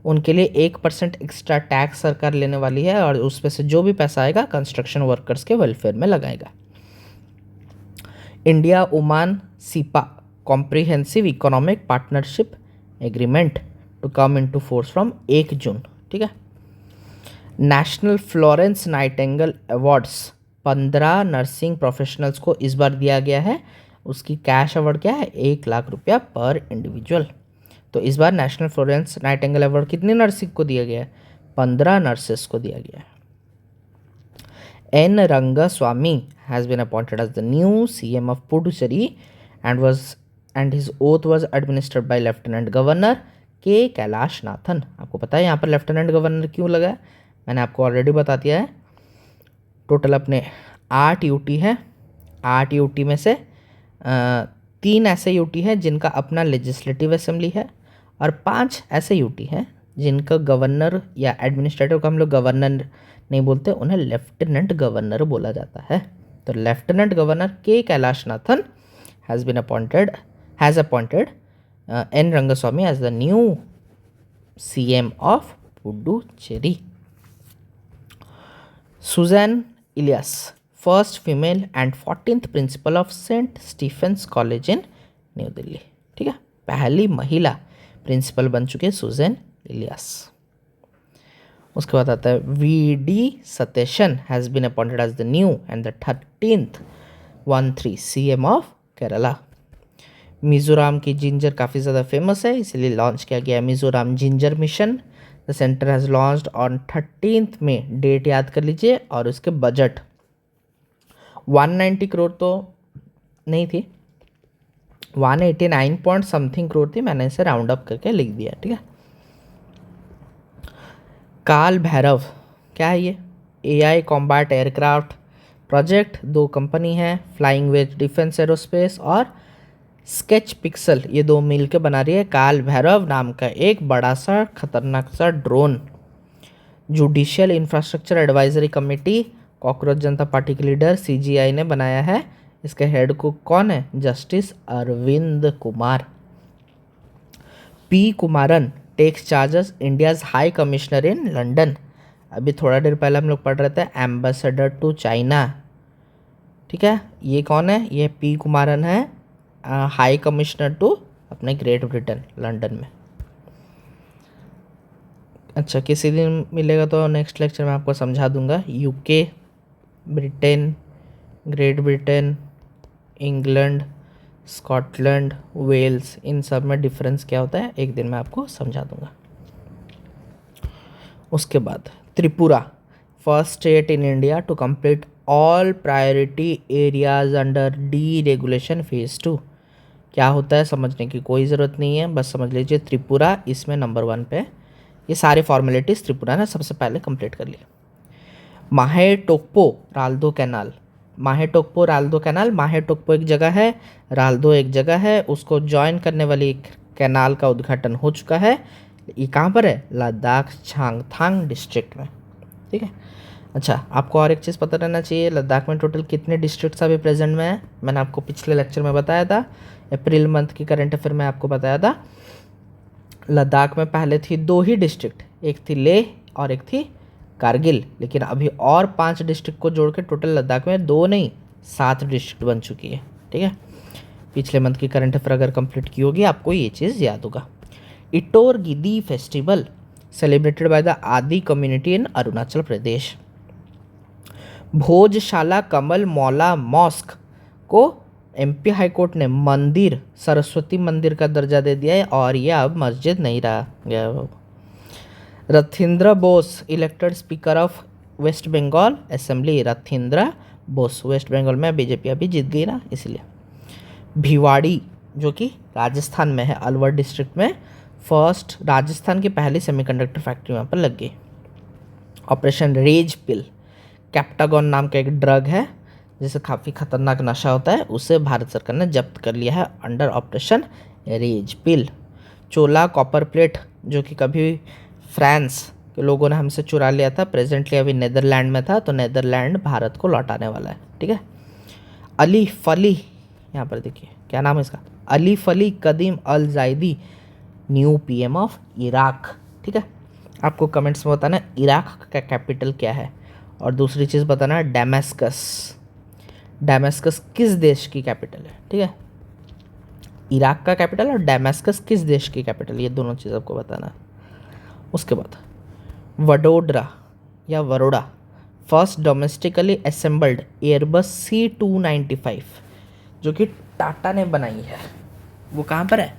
उनके लिए 1% एक्स्ट्रा टैक्स सरकार लेने वाली है, और उसमें से जो भी पैसा आएगा कंस्ट्रक्शन वर्कर्स के वेलफेयर में लगाएगा। India Oman CEPA comprehensive economic partnership agreement to come into force from 1 June, ठीक है। National Florence Nightingale Awards 15 nursing professionals को इस बार दिया गया है। उसकी कैश अवार्ड क्या है? 1 लाख रुपया पर इंडिविजुअल। तो इस बार नेशनल फ्लोरेंस नाइटिंगेल अवार्ड कितनी नर्सिंग को दिया गया है? 15 नर्सेस को दिया गया है। N. Rangaswamy has been appointed as the new CM of Puducherry and his oath was administered by Lieutenant Governor K. Kailash Nathan. आपको पता है यहाँ पर लेफ्टिनेंट गवर्नर क्यों लगा है? मैंने आपको ऑलरेडी बता दिया है। टोटल अपने 8 यूटी है। 8 यूटी में से 3 ऐसे यूटी हैं जिनका अपना लेजिस्लेटिव असेंबली है, और 5 ऐसे यूटी हैं जिनका गवर्नर या एडमिनिस्ट्रेटर को हम लोग गवर्नर नहीं बोलते, उन्हें लेफ्टिनेंट गवर्नर बोला जाता है। तो lieutenant governor K Kailashnathan has appointed N Rangaswamy as the new CM of Puducherry. Susan Elias, first female and 14th principal of Saint Stephen's College in new Delhi. ठीक है, पहली महिला प्रिंसिपल बन चुके हैं सुजैन इलियास। उसके बाद आता है VD Satheesan has been appointed as the new and the 13th CM of Kerala. Mizoram की जिंजर काफ़ी ज़्यादा फेमस है, इसलिए लॉन्च किया गया Mizoram ginger mission. The centre has launched on 13th में, डेट याद कर लीजिए। और उसके बजट 190 करोड़ तो नहीं थी, 189 पॉइंट समथिंग करोड़ थी, मैंने इसे राउंड अप करके लिख दिया। ठीक है, काल भैरव क्या है ये? AI combat aircraft project, 2 company है, फ्लाइंग वेज डिफेंस एरोस्पेस और स्केच पिक्सल, ये 2 मिल के बना रही है काल भैरव नाम का एक बड़ा सा खतरनाक सा drone. Judicial infrastructure advisory committee, cockroach Janata party के लीडर CGI ने बनाया है। इसके हेड को कौन है? Justice Arvind Kumar. P Kumaran takes charges India's high commissioner in London. अभी थोड़ा देर पहले हम लोग पढ़ रहे थे एम्बेसडर टू चाइना। ठीक है, ये कौन है? ये P कुमारन है, हाई कमिश्नर टू अपने ग्रेट ब्रिटेन लंदन में। अच्छा, किसी दिन मिलेगा तो नेक्स्ट लेक्चर में आपको समझा दूंगा UK, Britain, great Britain, England, Scotland, Wales, इन सब में डिफरेंस क्या होता है, एक दिन मैं आपको समझा दूंगा। उसके बाद Tripura, first state in India to complete all priority areas under deregulation phase 2। क्या होता है समझने की कोई ज़रूरत नहीं है, बस समझ लीजिए त्रिपुरा इसमें नंबर 1 पे। ये सारे फॉर्मेलिटीज़ त्रिपुरा ने सबसे पहले कंप्लीट कर लिए। माहे टोक्पो राल्दो कैनाल, माहे टोक्पो एक जगह है, राल्दो एक जगह है, उसको ज्वाइन करने वाली एक कैनाल का उद्घाटन हो चुका है। ये कहाँ पर है? लद्दाख चांगथांग डिस्ट्रिक्ट में। ठीक है, अच्छा आपको और एक चीज़ पता रहना चाहिए, लद्दाख में टोटल कितने डिस्ट्रिक्ट्स अभी प्रेजेंट में है? मैंने आपको पिछले लेक्चर में बताया था, अप्रैल मंथ की करंट अफेयर में आपको बताया था। लद्दाख में पहले थी 2 ही डिस्ट्रिक्ट, एक थी लेह और एक थी कारगिल, लेकिन अभी और 5 डिस्ट्रिक्ट को जोड़ के टोटल लद्दाख में 2 नहीं 7 डिस्ट्रिक्ट बन चुकी है। ठीक है, पिछले मंथ की करंट अफेयर अगर कंप्लीट की होगी आपको ये चीज़ याद होगा। इटोर गिदी फेस्टिवल सेलिब्रेटेड बाय द आदि कम्युनिटी इन अरुणाचल प्रदेश। भोजशाला कमल मौला मॉस्क को MP हाई कोर्ट ने मंदिर, सरस्वती मंदिर का दर्जा दे दिया है और यह अब मस्जिद नहीं रहा गया। Rathindra Bose elected speaker of waste Bengal assembly. Rathindra Bose, West Bengal में BJP अभी जीत गई ना, इसलिए। भिवाड़ी जो कि राजस्थान में है, अलवर डिस्ट्रिक्ट में, फर्स्ट राजस्थान की पहली सेमीकंडक्टर फैक्ट्री वहाँ पर लग गई। ऑपरेशन रेज पिल, कैप्टागॉन नाम का एक ड्रग है जिसे काफ़ी खतरनाक नशा होता है, उसे भारत सरकार ने जब्त कर लिया है अंडर ऑपरेशन रेज पिल। चोला कॉपर प्लेट जो कि कभी फ्रांस के लोगों ने हमसे चुरा लिया था, प्रेजेंटली अभी नेदरलैंड में था, तो नेदरलैंड भारत को लौटाने वाला है। ठीक है, अली फली, यहाँ पर देखिए क्या नाम है इसका, अली फली कदीम अल जायदी न्यू PM ऑफ इराक। ठीक है, आपको कमेंट्स में बताना इराक का कैपिटल क्या है, और दूसरी चीज़ बताना डेमास्कस, डेमास्कस किस देश की कैपिटल है। ठीक है, इराक का कैपिटल और डेमास्कस किस देश की कैपिटल, ये दोनों चीज़ आपको बताना है। उसके बाद वडोदरा या Varoda, first domestically assembled Airbus C295 जो कि टाटा ने बनाई है, वो कहाँ पर है?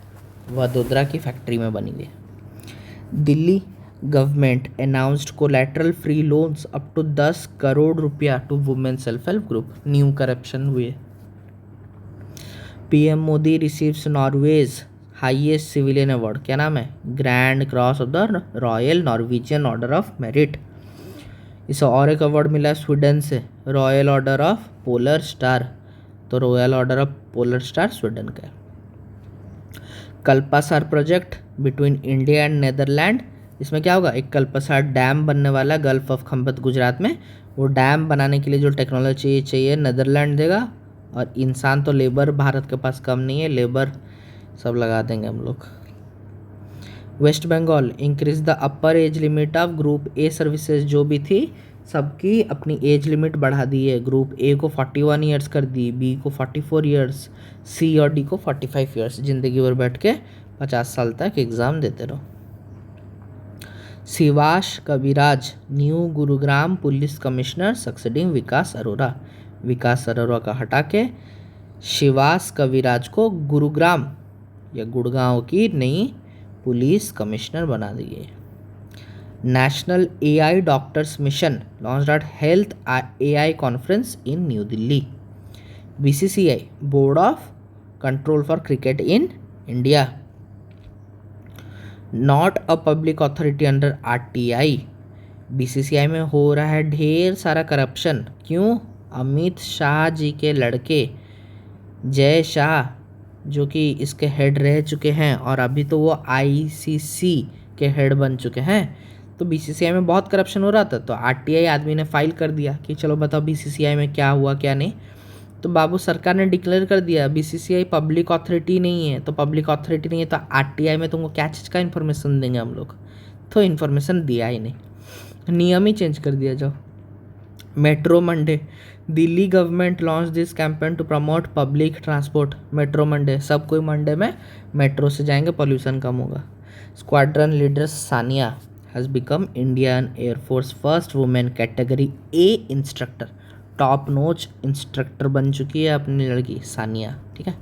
वडोदरा की फैक्ट्री में बनी हुई है। Delhi government announced collateral free loans up to 10 crore rupaya to women self help group. New corruption हुए। PM Modi receives Norway's highest civilian award, क्या नाम है? Grand cross of the royal Norwegian order of merit. इसे और एक अवार्ड मिला है स्वीडन से, royal order of polar star, तो royal order of polar star Sweden का है। Kalpasar project between India and Netherland इसमें क्या होगा, एक कल्पसा डैम बनने वाला गल्फ ऑफ खंबत गुजरात में। वो डैम बनाने के लिए जो टेक्नोलॉजी चाहिए नेदरलैंड देगा, और इंसान तो लेबर भारत के पास कम नहीं है, लेबर सब लगा देंगे हम लोग। West Bengal increase the upper age limit of group A services, जो भी थी सबकी अपनी एज लिमिट बढ़ा दी है। ग्रुप ए को 41 ईयर्स कर दी, बी को 44 ईयर्स, सी और डी को 45 ईयर्स। ज़िंदगी भर बैठ के 50 साल तक एग्ज़ाम देते रहो। Shivash Kaviraj new Gurugram police commissioner succeeding Vikas Arora. Vikas Arora का हटा के शिवास कविराज को गुरुग्राम या गुड़गांव की नई पुलिस कमिश्नर बना दिए। National AI doctors mission launched at health AI conference in new Delhi. BCCI board of control for cricket in India not a public authority under RTI. BCCI में हो रहा है ढेर सारा करप्शन। क्यों? अमित शाह जी के लड़के जय शाह, जो कि इसके हेड रह चुके हैं और अभी तो वो आईसीसी के हेड बन चुके हैं। तो बीसीसीआई में बहुत करप्शन हो रहा था, तो आरटीआई आदमी ने फाइल कर दिया कि चलो बताओ बीसीसीआई में क्या हुआ क्या नहीं। तो बाबू सरकार ने डिक्लेयर कर दिया बीसीसीआई पब्लिक अथॉरिटी नहीं है। तो पब्लिक अथॉरिटी नहीं है तो आरटीआई में तुमको क्या चीज़ का इन्फॉर्मेशन देंगे हम लोग? तो इन्फॉर्मेशन दिया ही नहीं, नियम ही चेंज कर दिया। जाओ। Metro Monday Delhi government launch this campaign to promote public transport. Metro Monday, सब कोई मंडे में मेट्रो से जाएंगे, पॉल्यूशन कम होगा। Squadron leader Sania has become Indian air force first women category A instructor. Top notch instructor बन चुकी है अपनी लड़की सानिया। ठीक है।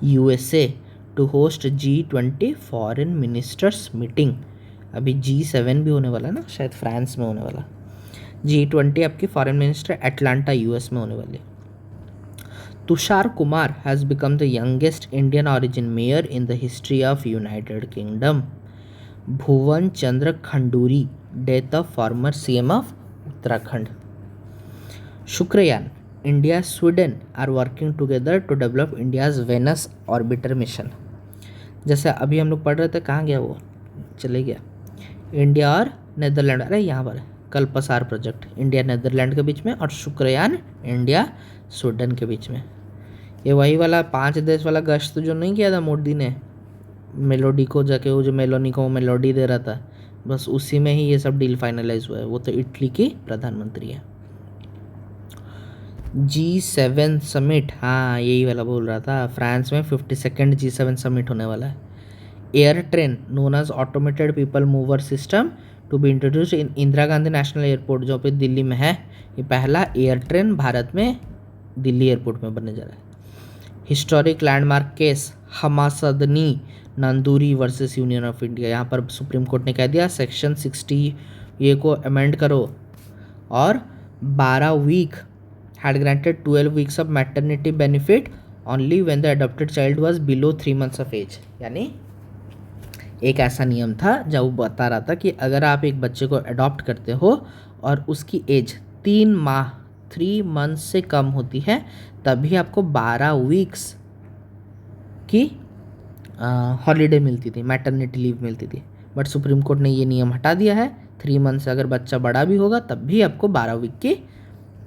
USA to host G20 foreign ministers meeting. अभी G7 भी होने वाला है ना, शायद फ्रांस में होने वाला। G20 आपकी फॉरेन मिनिस्टर एटलांटा यूएस में होने वाली। Tushar Kumar has become the youngest Indian origin mayor in the history of United Kingdom. Bhuvan Chandra Khanduri death of former CM of Uttarakhand. Shukrayaan India Sweden are working together to develop India's Venus orbiter mission. जैसे अभी हम लोग पढ़ रहे थे, कहाँ गया वो, चले गया। इंडिया और नेदरलैंड, अरे यहाँ पर कल्पसार प्रोजेक्ट इंडिया नेदरलैंड के बीच में, और शुक्रयान इंडिया स्वीडन के बीच में। ये वही वाला 5 देश वाला गश्त जो नहीं किया था मोदी ने, मेलोडी को जाके, वो जो मेलोनी को मेलोडी दे रहा था, बस उसी में ही ये सब डील फाइनलाइज हुआ है। वो तो इटली की प्रधानमंत्री है। G7 समिट, हाँ यही वाला बोल रहा था, फ्रांस में 52nd G7 समिट होने वाला है। Air train known as automated people mover system to be introduced in Indira Gandhi national airport, जो पे दिल्ली में है। ये पहला एयर ट्रेन भारत में दिल्ली एयरपोर्ट में बनने जा रहा है। Historic landmark case Hamsanandini Nanduri versus union of India. यहाँ पर सुप्रीम कोर्ट ने कह दिया सेक्शन 60 ये को अमेंड करो, और 12 week had granted 12 weeks of maternity benefit only when the adopted child was below 3 months of age। यानी एक ऐसा नियम था जब वो बता रहा था कि अगर आप एक बच्चे को अडॉप्ट करते हो और उसकी एज 3 माह 3 मंथ्स से कम होती है, तभी आपको 12 वीक्स की हॉलीडे मिलती थी, मैटरनिटी लीव मिलती थी। बट सुप्रीम कोर्ट ने ये नियम हटा दिया है। 3 मंथ से अगर बच्चा बड़ा भी होगा तब भी आपको 12 वीक की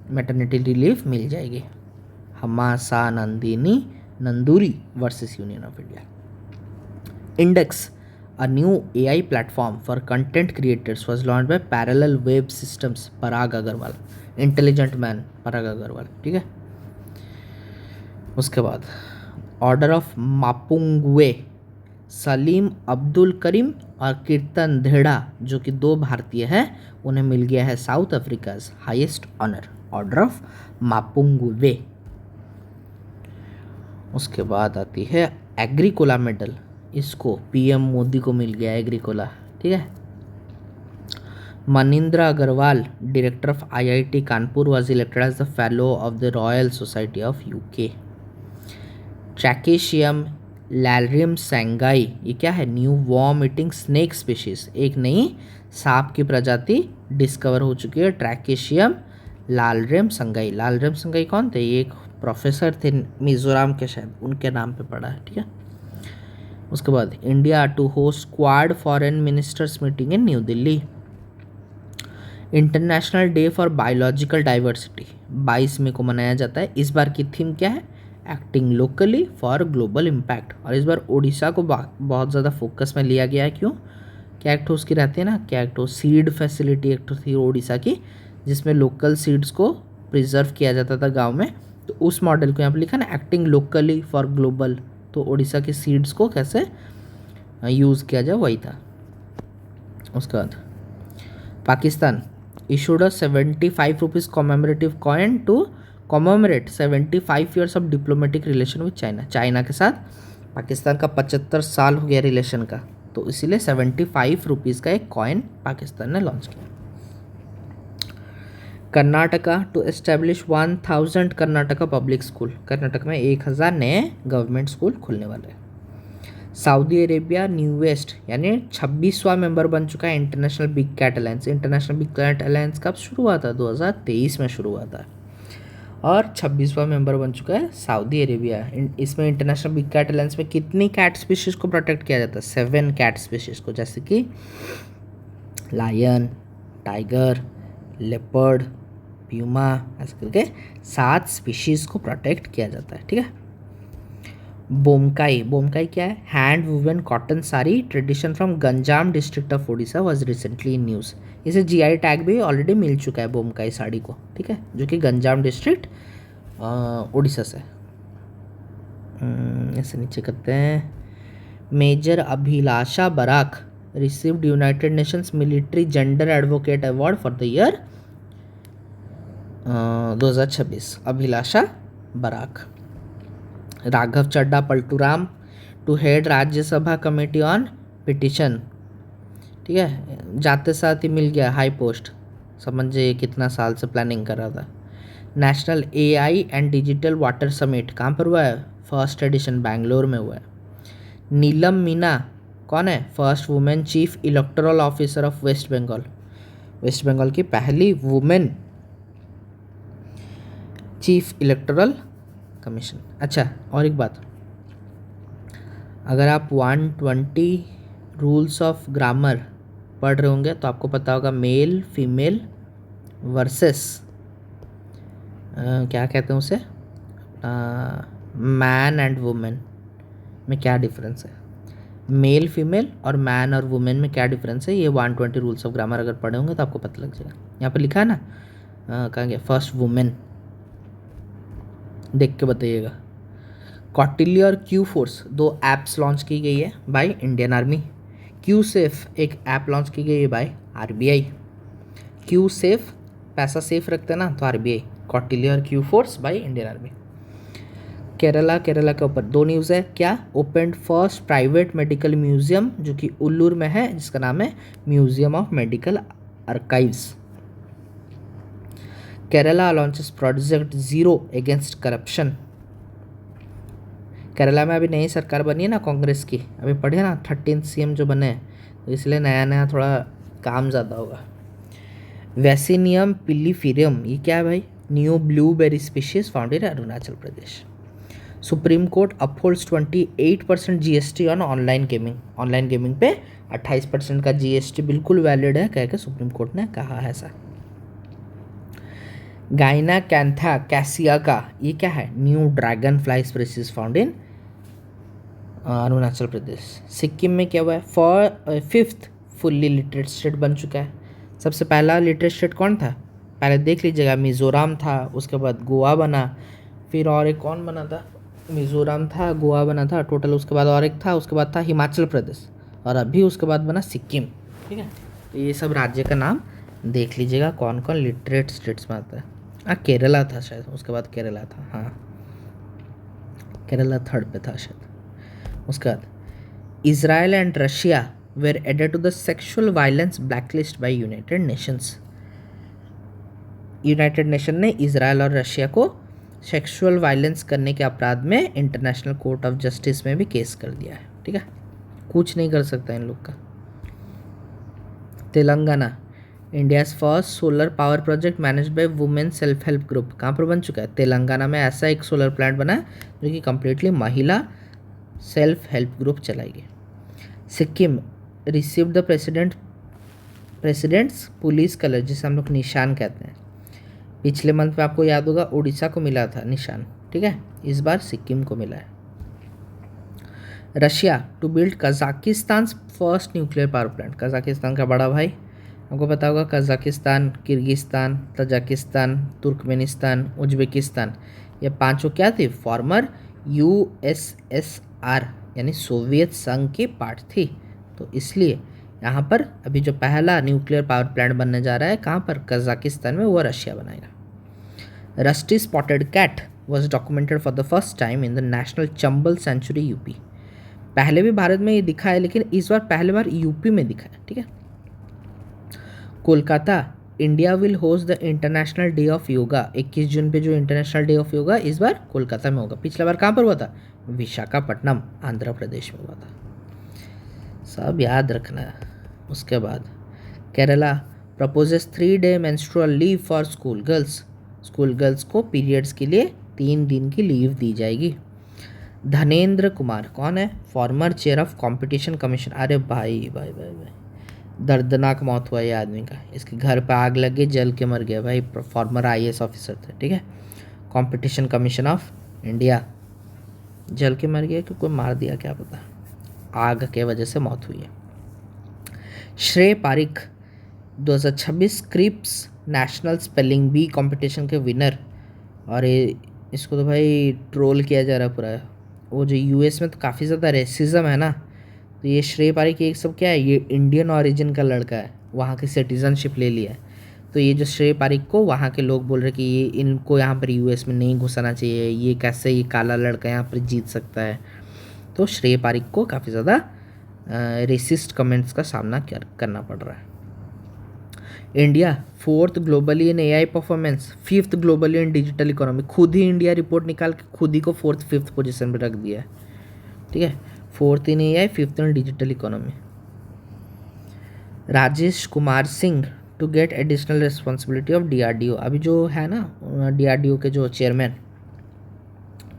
मैटरनिटी रिलीफ मिल जाएगी। Hamsanandini Nanduri versus union of India. Index a new AI platform for content creators was launched by parallel web systems Parag Agrawal, intelligent man Parag Agrawal. ठीक है। उसके बाद order of Mapungubwe Salim Abdul Karim और कीर्तन धेड़ा, जो कि 2 भारतीय हैं, उन्हें मिल गया है South Africa highest honour, order of Mapungubwe. उसके बाद आती है एग्रीकोला मेडल, इसको पीएम मोदी को मिल गया एग्रीकोला। ठीक है। Manindra Agrawal director of IIT Kanpur was elected as the fellow of the royal society of UK। Trachischium lalremsangai, ये क्या है? New worm eating snake species, एक नई सांप की प्रजाति डिस्कवर हो चुकी है, ट्रैकेशियम लालरेम संगाई। लालरेम संगाई कौन थे? ये एक प्रोफेसर थे मिजोरम के, शायद उनके नाम पे पढ़ा है। ठीक है। उसके बाद India to host Quad foreign ministers meeting in new Delhi. International day for biological diversity 22 मई को मनाया जाता है। इस बार की थीम क्या है? Acting locally for global impact. और इस बार उड़ीसा को बहुत ज़्यादा फोकस में लिया गया है। क्यों? क्या एक्ट उसकी रहती है ना, क्या एक्ट सीड फैसिलिटी एक्ट थी उड़ीसा की, जिसमें लोकल सीड्स को प्रिजर्व किया जाता था गांव में। तो उस मॉडल को यहाँ पर लिखा ना, एक्टिंग लोकली फॉर ग्लोबल। तो उड़ीसा के सीड्स को कैसे यूज़ किया जाए वही था। उसके बाद Pakistan issued a 75 rupees commemorative coin to commemorate 75 years of diplomatic relation with China। China के साथ पाकिस्तान का 75 साल हो गया रिलेशन का, तो इसीलिए 75 रुपीज़ का एक कॉइन पाकिस्तान ने लॉन्च किया। Karnataka to establish 1000 Karnataka public school. Karnataka में 1000 नए गवर्नमेंट स्कूल खुलने वाले हैं। सऊदी अरेबिया न्यूएस्ट यानी 26वां मेंबर बन चुका है international big cat alliance. International big cat alliance कब शुरू हुआ था? 2023 में शुरू हुआ था और 26वां मेंबर बन चुका है सऊदी अरेबिया। इसमें इंटरनेशनल बिग कैट अलायंस में कितनी कैट स्पीशीज को प्रोटेक्ट किया जाता है? 7 कैट स्पीशीज को, जैसे कि लायन, टाइगर, लेपर्ड, प्यूमा, ऐसे करके 7 स्पीशीज को प्रोटेक्ट किया जाता है। ठीक है। बोमकाई, बोमकाई क्या है? Hand woven cotton sari tradition from Ganjam district of Orissa was recently in news. इसे जीआई टैग भी ऑलरेडी मिल चुका है बोमकाई साड़ी को। ठीक है, जो कि गंजाम डिस्ट्रिक्ट उड़ीसा से। ऐसे नीचे करते हैं। Major Abhilasha Barak received United Nations military gender advocate award for the year 2026। Abhilasha Barak. Raghav Chadha Palturam to head Rajya Sabha committee on petition. ठीक है, जाते साथ ही मिल गया हाई पोस्ट। समझिए कितना साल से प्लानिंग कर रहा था। National AI and digital water summit कहाँ पर हुआ है? फर्स्ट एडिशन बेंगलोर में हुआ है। नीलम मीना कौन है? First women chief electoral officer of waste Bengal. West Bengal की पहली वुमेन चीफ इलेक्टोरल कमीशन। अच्छा, और एक बात, अगर आप 120 रूल्स ऑफ ग्रामर पढ़ रहे होंगे तो आपको पता होगा मेल फीमेल वर्सेस क्या कहते हैं उसे, मैन एंड वुमेन में क्या डिफरेंस है। मेल फीमेल और मैन और वुमेन में क्या डिफरेंस है, ये 120 रूल्स ऑफ ग्रामर अगर पढ़े होंगे तो आपको पता लग जाएगा। यहाँ पर लिखा है ना, कहाँ गया? फर्स्ट वुमेन, देख के बताइएगा। कौटिल्य और क्यू फोर्स 2 ऐप्स लॉन्च की गई है by Indian army. Q safe एक ऐप लॉन्च की गई है बाय आरबीआई। क्यू सेफ पैसा सेफ रखते हैं ना, तो आरबीआई। कौटिल्य और Q force by Indian army. Kerala के ऊपर 2 न्यूज़ है। क्या? Open first private medical museum जो कि उल्लूर में है, जिसका नाम है museum of medical archives. Kerala launches project zero against corruption. Kerala में अभी नई सरकार बनी है ना कांग्रेस की, अभी पढ़े ना 13 सीएम जो बने हैं, तो इसलिए नया नया थोड़ा काम ज़्यादा होगा। वैसिनियम पिलीफिरियम ये क्या है भाई? New blueberry species found in Arunachal Pradesh. Supreme court upholds 28% GST on online gaming. Online gaming पे 28% का जीएसटी बिल्कुल वैलिड है, कह के सुप्रीम कोर्ट ने कहा है ऐसा। गाइना कैंथा कैसिया का ये क्या है? New dragonfly species found in Arunachal Pradesh. Sikkim में क्या हुआ है? 5th फुल्ली लिटरेट स्टेट बन चुका है। सबसे पहला लिटरेट स्टेट कौन था? पहले देख लीजिएगा, मिज़ोरम था, उसके बाद गोवा बना, फिर और एक कौन बना था? मिज़ोरम था, गोवा बना था टोटल, उसके बाद और एक था, उसके बाद था हिमाचल प्रदेश, और अभी उसके बाद बना सिक्किम। ठीक है, तो ये सब राज्य का नाम देख लीजिएगा कौन कौन लिटरेट स्टेट्स में आता है। केरला था शायद, उसके बाद केरला था, हाँ केरला 3rd पे था शायद। उसके बाद Israel and Russia were added to the sexual violence blacklist by United Nations. United Nation ने इज़राइल और रशिया को सेक्सुअल वायलेंस करने के अपराध में इंटरनेशनल कोर्ट ऑफ जस्टिस में भी केस कर दिया है। ठीक है, कुछ नहीं कर सकता इन लोग का। Telangana India's first solar power project managed by women self help group कहाँ पर बन चुका है? तेलंगाना में ऐसा एक सोलर प्लांट बना है जो कि कम्प्लीटली महिला सेल्फ हेल्प ग्रुप चलाएगी। Sikkim receive the presidents police colour, जिसे हम लोग निशान कहते हैं। पिछले मंथ में आपको याद होगा उड़ीसा को मिला था निशान, ठीक है, इस बार सिक्किम को मिला है। Russia to build Kazakhstan first nuclear power plant. Kazakhstan का बड़ा भाई आपको पता होगा, Kazakhstan, Kyrgyzstan, Tajikistan, Turkmenistan, Uzbekistan, ये पांचों क्या थे, फॉर्मर यूएसएसआर यानी सोवियत संघ की पार्ट थी। तो इसलिए यहाँ पर अभी जो पहला न्यूक्लियर पावर प्लांट बनने जा रहा है कहाँ पर, कजाकिस्तान में, वो रशिया बनाएगा। Rusty spotted cat was documented for the first time in the national Chambal sanctuary UP. पहले भी भारत में ये दिखा है, लेकिन इस बार पहली बार यूपी में दिखा है, ठीक है। Kolkata India will host the international day of yoga. 21 जून पे जो इंटरनेशनल डे ऑफ योगा इस बार कोलकाता में होगा। पिछला बार कहाँ पर हुआ था, विशाखापट्टनम आंध्र प्रदेश में हुआ था। सब याद रखना है। उसके बाद Kerala proposes 3 day menstrual leave for school girls. School girls को पीरियड्स के लिए 3 दिन की लीव दी जाएगी। धनेंद्र कुमार कौन है, farmer chair of competition commission. अरे भाई भाई भाई भाई, दर्दनाक मौत हुआ ये आदमी का, इसके घर पे आग लग गई, जल के मर गया भाई। फॉर्मर आईएएस ऑफिसर थे, ठीक है, कंपटीशन कमीशन ऑफ इंडिया। जल के मर गया कि कोई मार दिया क्या पता, आग के वजह से मौत हुई है। Shrey Pareek 2026 Scripps national spelling bee competition के विनर। और इसको तो भाई ट्रोल किया जा रहा है पूरा। वो जो यूएस में तो काफ़ी ज़्यादा रेसिज्म है ना, तो ये श्रेय पारिक ये सब क्या है, ये इंडियन ओरिजिन का लड़का है, वहाँ की सिटीजनशिप ले लिया है। तो ये जो श्रेय पारिक को वहाँ के लोग बोल रहे कि ये इनको यहाँ पर यूएस में नहीं घुसाना चाहिए, ये कैसे ये काला लड़का यहाँ पर जीत सकता है। तो श्रेय पारिक को काफ़ी ज़्यादा रेसिस्ट कमेंट्स का सामना करना पड़ रहा है। इंडिया 4th ग्लोबली इन एआई परफॉर्मेंस, 5th ग्लोबली इन डिजिटल इकोनॉमी। खुद ही इंडिया रिपोर्ट निकाल के खुद ही को 4th 5th पोजीशन पे रख दिया है, ठीक है, 4th in AI, 5th in digital economy. Rajesh Kumar Singh to get additional responsibility of DRDO. अभी जो है ना डीआरडीओ के जो चेयरमैन,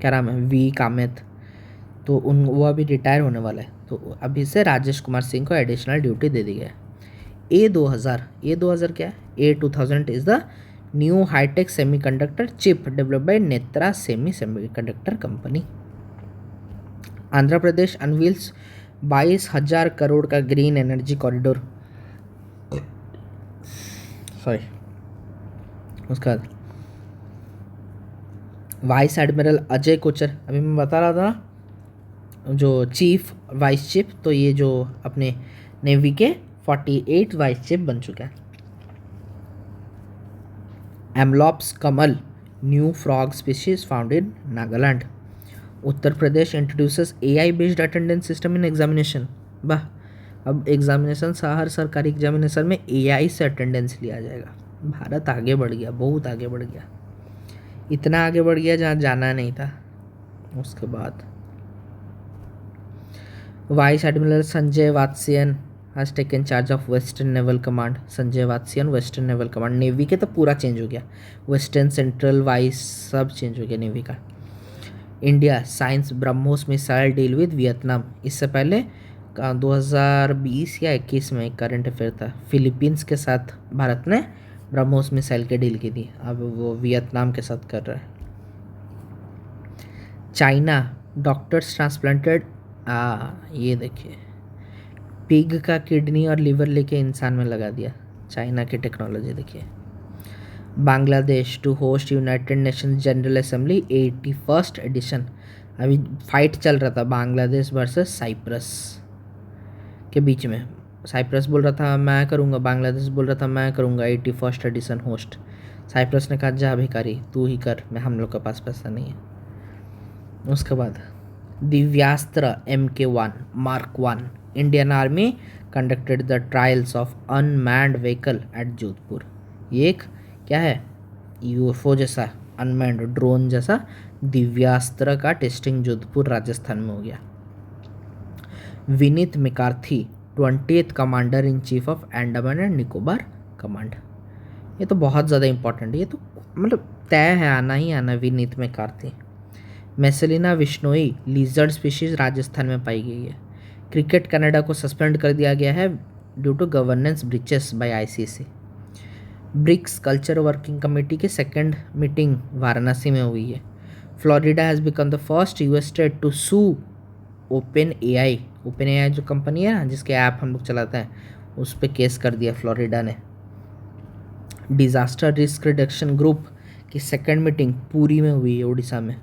क्या नाम है, वी कामेत, तो वो अभी रिटायर होने वाला है, तो अभी से राजेश कुमार सिंह को एडिशनल ड्यूटी दे दी गई है। A2000 क्या है, A2000 is the new high tech semiconductor chip developed by Netra semiconductor company. Andhra Pradesh unveils 22,000 crore का ग्रीन एनर्जी कॉरिडोर। सॉरी, उसका वाइस एडमिरल अजय कोचर, अभी मैं बता रहा था जो चीफ वाइस चीफ, तो ये जो अपने नेवी के 48 वाइस चीफ बन चुका है। Amolops kamal new frog species found in Nagaland. Uttar Pradesh introduces AI based attendance system in examination. वाह, अब एग्जामिनेशन हर सरकारी एग्जामिनेशन में एआई से अटेंडेंस लिया जाएगा। भारत आगे बढ़ गया, बहुत आगे बढ़ गया, इतना आगे बढ़ गया जहाँ जाना नहीं था। उसके बाद vice admiral Sanjay Vatsyayan has taken charge of western naval command. Sanjay Vatsyayan western naval command, navy के तो पूरा चेंज हो गया, वेस्टर्न, सेंट्रल, वाइस सब चेंज हो गया नेवी का। India science BrahMos missile deal with Vietnam. इससे पहले 2020 या 21 में करंट अफेयर था, फिलीपींस के साथ भारत ने ब्रह्मोस मिसाइल की डील की थी, अब वो वियतनाम के साथ कर रहा है। चाइना डॉक्टर्स ट्रांसप्लांटेड, ये देखिए, पिग का किडनी और लिवर लेके इंसान में लगा दिया, चाइना की टेक्नोलॉजी देखिए। Bangladesh to host United Nations general assembly 81st edition. अभी फाइट चल रहा था बांग्लादेश वर्सेस साइप्रस के बीच में। साइप्रस बोल रहा था मैं करूँगा, बांग्लादेश बोल रहा था मैं करूँगा 81st एडिशन होस्ट। साइप्रस ने कहा जा भिखारी तू ही कर, मैं हम लोग के पास पैसा नहीं है। उसके बाद Divyastra MK1 Mark 1 Indian army conducted the trials of unmanned vehicle eight Jodhpur. ये एक क्या है, यूएफओ जैसा अनमैन्ड ड्रोन जैसा दिव्यास्त्र का टेस्टिंग जोधपुर राजस्थान में हो गया। Vineet McCarthy 20th commander in chief of Andaman and Nicobar command. ये तो बहुत ज़्यादा इंपॉर्टेंट है, ये तो मतलब तय है आना ही आना, Vineet McCarthy. Mesalina Vishnoi lizard species Rajasthan में पाई गई है। क्रिकेट कनाडा को सस्पेंड कर दिया गया है due to governance breaches by ICC. BRICS culture working committee की सेकेंड मीटिंग वाराणसी में हुई है। Florida has become the first US state to sue open AI जो कंपनी है ना जिसके ऐप हम लोग चलाते हैं, उस पर केस कर दिया फ्लोरिडा ने। डिजास्टर रिस्क रिडक्शन ग्रुप की सेकेंड मीटिंग पुरी में हुई है, उड़ीसा में।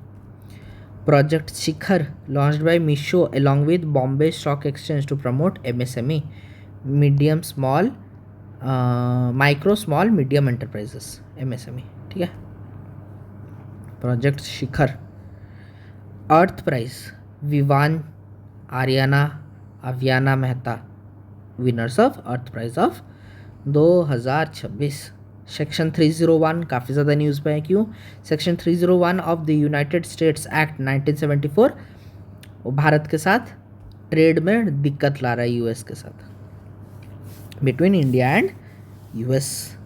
Project Shikhar launched by Meesho along with Bombay stock exchange to promote MSME medium small micro small medium enterprises MSME, ठीक है। Project Shikhar. Earth prize Vivaan Aryana Aviana Mehta winners of earth prize of 2026। Section 301 काफ़ी ज़्यादा न्यूज़ पे है, क्यों? Section 301 of the United States act 1974 वो भारत के साथ ट्रेड में दिक्कत ला रहा है, यूएस के साथ, between India and US.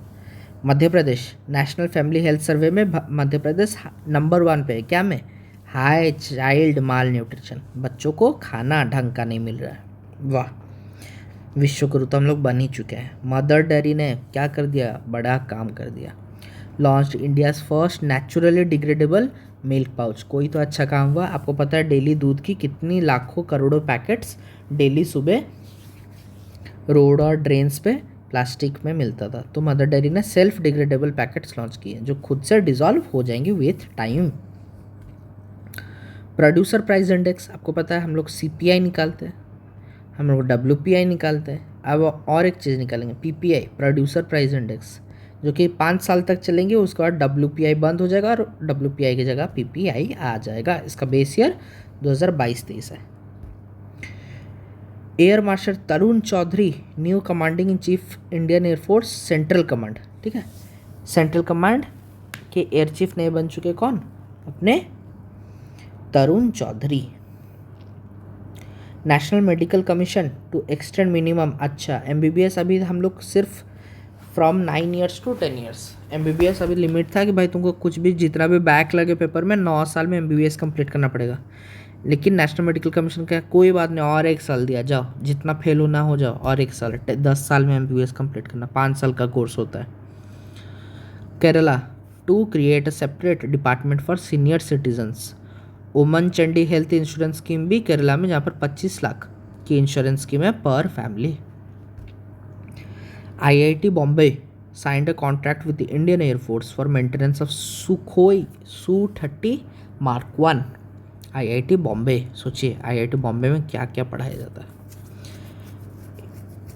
Madhya Pradesh national family health survey में मध्य प्रदेश नंबर 1 पे है, क्या में? हाई चाइल्ड माल न्यूट्रिशन, बच्चों को खाना ढंग का नहीं मिल रहा है। वाह, विश्व गुरु तो हम लोग बन ही चुके हैं। मदर डेयरी ने क्या कर दिया? बड़ा काम कर दिया। Launch India's first naturally degradable milk pouch, कोई तो अच्छा काम हुआ। आपको पता है डेली दूध की कितनी लाखों करोड़ों पैकेट्स डेली सुबह रोड और ड्रेन्स पे प्लास्टिक में मिलता था, तो मदर डेयरी ने सेल्फ डिग्रेडेबल पैकेट्स लॉन्च किए जो खुद से डिजॉल्व हो जाएंगे with time. Producer price index, आपको पता है हम लोग सीपीआई निकालते हैं, हम लोग डब्ल्यूपीआई निकालते हैं, अब और एक चीज़ निकालेंगे पीपीआई प्रोड्यूसर प्राइस इंडेक्स, जो कि 5 साल तक चलेंगे। उसके बाद डब्ल्यूपीआई बंद हो जाएगा और डब्ल्यूपीआई की जगह पीपीआई आ जाएगा। इसका बेस ईयर 2022-23 है। Air marshal Tarun Chaudhary new commanding in chief Indian air force central command, ठीक है। सेंट्रल कमांड के एयर चीफ नए बन चुके कौन? अपने Tarun Chaudhary. National medical commission to extend minimum, अच्छा एमबीबीएस अभी हम लोग सिर्फ from 9 years to 10 years, MBBS अभी लिमिट था कि भाई तुमको कुछ भी जितना भी बैक लगे पेपर में 9 साल में एमबीबीएस कंप्लीट करना पड़ेगा। लेकिन नेशनल मेडिकल कमीशन का कोई बात नहीं, और 1 साल दिया, जाओ जितना फेल होना हो जाओ, और 1 साल 10 साल में एमबीबीएस कंप्लीट करना, 5 साल का कोर्स होता है। Kerala to create a separate department for senior citizens. Oommen Chandy health insurance scheme भी केरला में, जहाँ पर 25 लाख की इंश्योरेंस स्कीम है पर family. IIT Bombay signed a contract with the Indian air force for maintenance of Sukhoi Su-30 Mark 1। IIT Bombay, सोचिए आईआईटी बॉम्बे में क्या क्या पढ़ाया जाता है।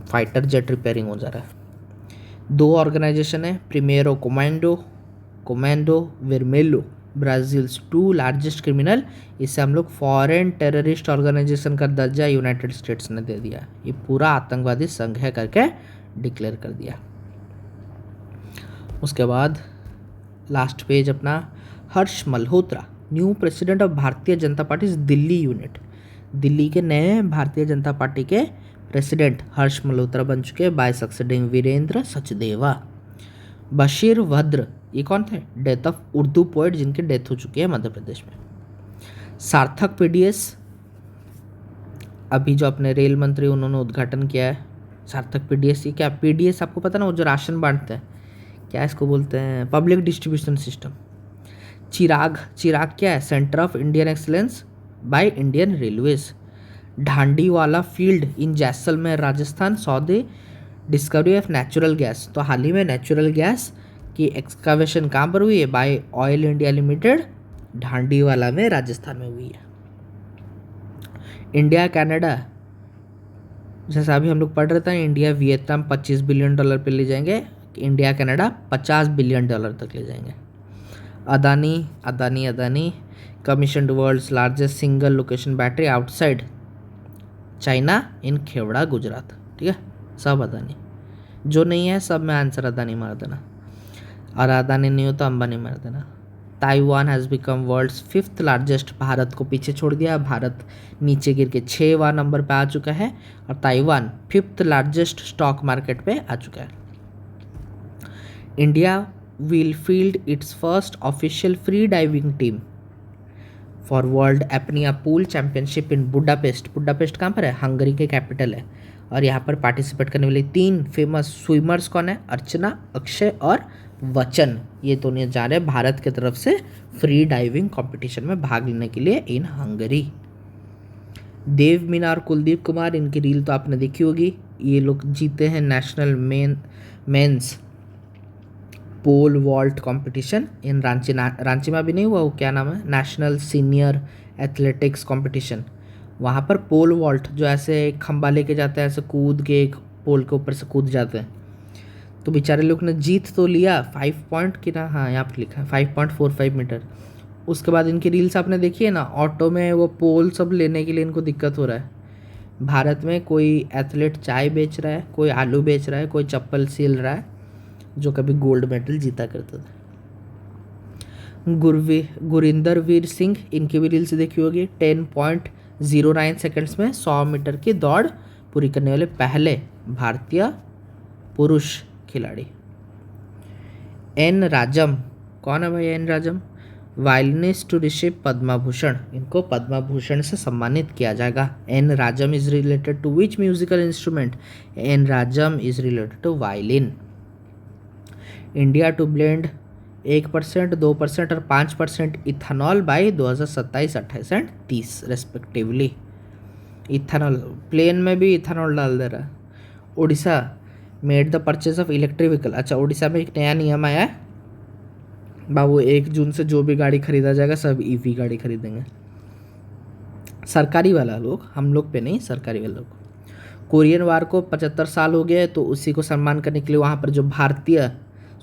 फाइटर जेट रिपेयरिंग हो जा रहा है। 2 ऑर्गेनाइजेशन है, प्रीमियरो कोमेंडो वर्मेलो, ब्राज़ील्स 2 लार्जेस्ट क्रिमिनल। इसे हम लोग फॉरेन टेररिस्ट ऑर्गेनाइजेशन का दर्जा यूनाइटेड स्टेट्स ने दे दिया, ये पूरा आतंकवादी संघ है करके डिक्लेयर कर दिया। उसके बाद लास्ट पेज अपना, हर्ष Malhotra new president of Bharatiya Janata party Delhi unit. Delhi के नए भारतीय जनता पार्टी के प्रेसिडेंट हर्ष मल्होत्रा बन चुके हैं बाय सक्सेडिंग वीरेंद्र सचदेवा। बशीर वद्र, ये कौन थे? डेथ ऑफ उर्दू पोएट जिनकी डेथ हो चुकी है मध्य प्रदेश में। सार्थक पीडीएस, अभी जो अपने रेल मंत्री उन्होंने उद्घाटन किया है। सार्थक पीडीएस, ये क्या? पीडीएस आपको पता ना, वो जो राशन बांटते हैं, क्या इसको बोलते हैं? Public distribution system. चिराग क्या है? Centre of Indian excellence by Indian railways. Dhandewala field in Jaisalmer Rajasthan saw the discovery of natural gas. तो हाल ही में नेचुरल गैस की एक्सकावेशन कहाँ पर हुई है? बाय ऑयल इंडिया लिमिटेड, ढांडीवाला में राजस्थान में हुई है। इंडिया कनाडा, जैसा अभी हम लोग पढ़ रहे थे, इंडिया वियतनाम $25 बिलियन पे ले जाएंगे, इंडिया कनाडा $50 बिलियन तक ले जाएंगे। Adani commissioned world's largest single location battery outside China in Khavda Gujarat, ठीक है। सब अदानी, जो नहीं है सब में आंसर अदानी मार देना, और अदानी नहीं हो तो अंबानी मार देना। Taiwan has become world's 5th largest, Bharat को पीछे छोड़ दिया, भारत नीचे गिर के 6वां नंबर पे आ चुका है, और Taiwan 5th largest stock market पे आ चुका है। India will field it's first official free diving team for world apnoea pool championship in Budapest. Budapest कहाँ पर है? हंगरी के कैपिटल है। और यहाँ पर पार्टिसिपेट करने वाले 3 फेमस स्विमर्स कौन है? अर्चना, अक्षय और वचन। ये दोनों जा रहे हैं भारत की तरफ से फ्री डाइविंग कंपटीशन में भाग लेने के लिए इन हंगरी। देव मीना और कुलदीप कुमार, इनकी रील तो आपने देखी होगी। ये लोग जीते हैं national men's pole vault competition in Ranchi. Ranchi में अभी नहीं हुआ, वो क्या नाम है, नेशनल सीनियर एथलेटिक्स कंपटीशन। वहाँ पर पोल वॉल्ट, जो ऐसे खंबा लेके जाते हैं, ऐसे कूद के एक पोल के ऊपर से कूद जाते हैं, तो बेचारे लोग ने जीत तो लिया 5 पॉइंट की ना, हाँ यहाँ पर लिखा है 5.45 मीटर। उसके बाद इनकी रील्स आपने देखी है ना, ऑटो में वो पोल सब लेने के लिए इनको दिक्कत हो रहा है। भारत में कोई एथलीट चाय बेच रहा है, कोई आलू बेच रहा है, कोई चप्पल सिल रहा है, जो कभी गोल्ड मेडल जीता करता था। गुरिंदर वीर सिंह, इनकी भी रील्स देखी होगी। 10.09 सेकंड्स में 100 मीटर की दौड़ पूरी करने वाले पहले भारतीय पुरुष खिलाड़ी। एन राजम, कौन है भाई N Rajam? Violinist to receive Padma Bhushan, इनको पद्मा भूषण से सम्मानित किया जाएगा। N Rajam is related to which musical instrument? N Rajam is related to violin. India to blend 1%, 2% और 5% ethanol by 2027, 28 and 30 respectively. Ethanol, plane में भी इथेनॉल डाल दे रहा है। Odisha made the purchase of electric vehicle. अच्छा, उड़ीसा में एक नया नियम आया है बाबू, 1 जून से जो भी गाड़ी खरीदा जाएगा सब ईवी गाड़ी खरीदेंगे। सरकारी वाला लोग, हम लोग पे नहीं, सरकारी वाला लोग। कोरियन वार को 75 साल हो गए, तो उसी को सम्मान करने के लिए वहाँ पर जो भारतीय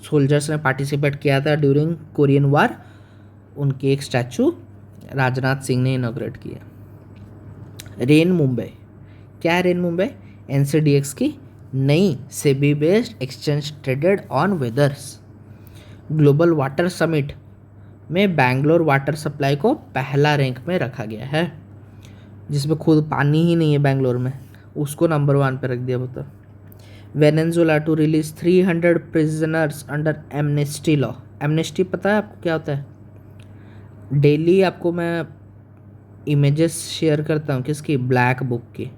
सोल्जर्स ने पार्टिसिपेट किया था ड्यूरिंग कोरियन वार, उनकी एक स्टैचू राजनाथ सिंह ने इनॉग्रेट किया। रेन मुंबई, क्या है रेन मुंबई? NCDX की नई SEBI based exchange traded on वेदर्स। Global water summit में बैंगलोर वाटर सप्लाई को पहला रैंक में रखा गया है, जिसमें खुद पानी ही नहीं है बैंगलोर में, उसको नंबर 1 पे रख दिया। बताओ। Venezuela to release 300 prisoners under amnesty law. Amnesty पता है आपको क्या होता है? डेली आपको मैं इमेजेस शेयर करता हूँ किसकी, ब्लैक बुक की,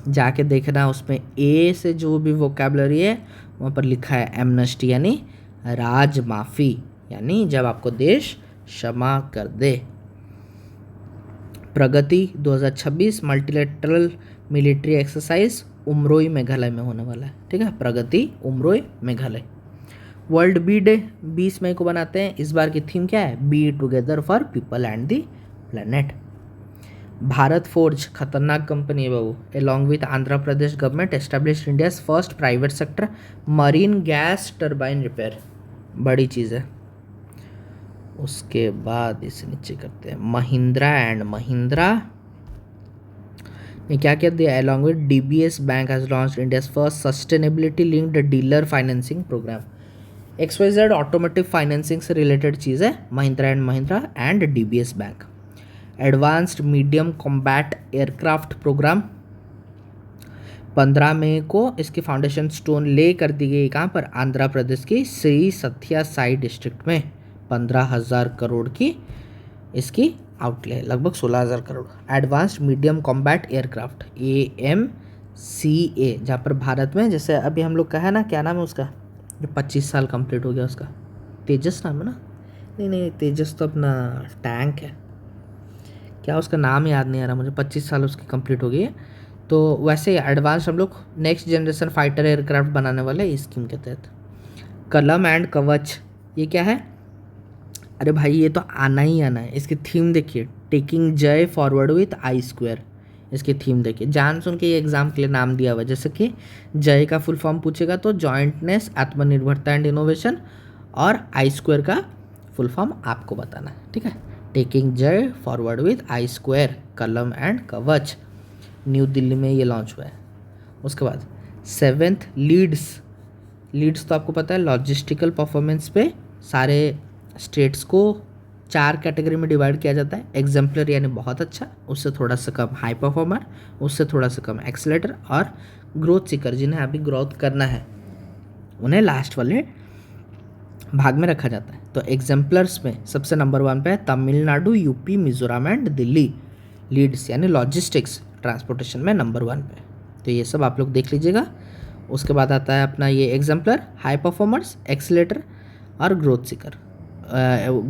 जाके देखना, उसमें ए से जो भी वोकैबुलरी है वहाँ पर लिखा है एमनेस्टी, यानी राज माफ़ी, यानी जब आपको देश क्षमा कर दे। Pragati 2026 multilateral military exercise Umroi Meghalaya में होने वाला है। ठीक है, Pragati Umroi Meghalaya. World bee day 20 मई को बनाते हैं। इस बार की थीम क्या है? Bee together for people and the planet. Bharat forge खतरनाक कंपनी है बाबू। Along with Andhra Pradesh government established India's first private sector marine gas turbine repair, बड़ी चीज़ है। उसके बाद इसे नीचे करते हैं, महिंद्रा एंड महिंद्रा ने क्या दिया? Along with DBS bank has launched India's first sustainability linked dealer financing program. XYZ automotive financing से रिलेटेड चीज़ है, Mahindra and DBS bank. Advanced medium combat aircraft program 15 मई को इसकी फाउंडेशन स्टोन ले कर दी गई। कहाँ पर? आंध्र प्रदेश की श्री सत्या साई डिस्ट्रिक्ट में। 15,000 करोड़ की इसकी आउटले, लगभग 16,000 crore. Advanced medium combat aircraft AMCA, जहाँ पर भारत में, जैसे अभी हम लोग का है ना, क्या नाम है उसका, जो 25 साल कंप्लीट हो गया उसका, तेजस नाम है ना? नहीं, तेजस तो अपना टैंक है, क्या उसका नाम याद नहीं आ रहा मुझे। 25 साल उसकी कंप्लीट हो गई है। तो वैसे एडवांस हम लोग नेक्स्ट जनरेशन फाइटर एयरक्राफ्ट बनाने वाले इस स्कीम के तहत। कलम एंड कवच, ये क्या है? अरे भाई ये तो आना ही आना है। इसकी थीम देखिए, टेकिंग जय फॉरवर्ड विथ I²। इसकी थीम देखिए, जान सुन के ये एग्जाम के लिए नाम दिया हुआ है। जैसे कि जय का फुल फॉर्म पूछेगा तो जॉइंटनेस, आत्मनिर्भरता एंड इनोवेशन, और I² का फुल फॉर्म आपको बताना है। ठीक है, टेकिंग जय फॉरवर्ड विथ I², कलम एंड कवच, न्यू दिल्ली में ये लॉन्च हुआ है। उसके बाद 7th लीड्स तो आपको पता है, लॉजिस्टिकल परफॉर्मेंस पे सारे स्टेट्स को 4 कैटेगरी में डिवाइड किया जाता है। एग्जाम्पलर यानी बहुत अच्छा, उससे थोड़ा सा कम हाई परफॉर्मर, उससे थोड़ा सा कम एक्सेलेटर, और ग्रोथ सीकर जिन्हें अभी ग्रोथ करना है उन्हें लास्ट वाले भाग में रखा जाता है। तो एग्जाम्पलर्स में सबसे नंबर 1 पे है Tamil Nadu, UP, Mizoram and Delhi. Leeds यानी लॉजिस्टिक्स ट्रांसपोर्टेशन में नंबर 1 पे। तो ये सब आप लोग देख लीजिएगा। उसके बाद आता है अपना ये एग्जाम्पलर, हाई परफॉर्मर्स, एक्सीलेटर और ग्रोथ सीकर।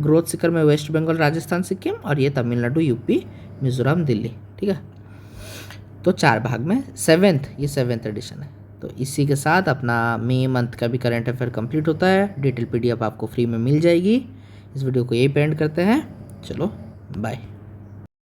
ग्रोथ सीकर में वेस्ट बंगाल, राजस्थान, सिक्किम, और ये तमिलनाडु, यूपी, मिजोरम, दिल्ली। ठीक है, तो 4 भाग में ये सेवेंथ एडिशन है। तो इसी के साथ अपना मई मंथ का भी करंट अफेयर कंप्लीट होता है। डिटेल पीडीएफ आपको फ्री में मिल जाएगी। इस वीडियो को यही पे एंड करते हैं। चलो बाय।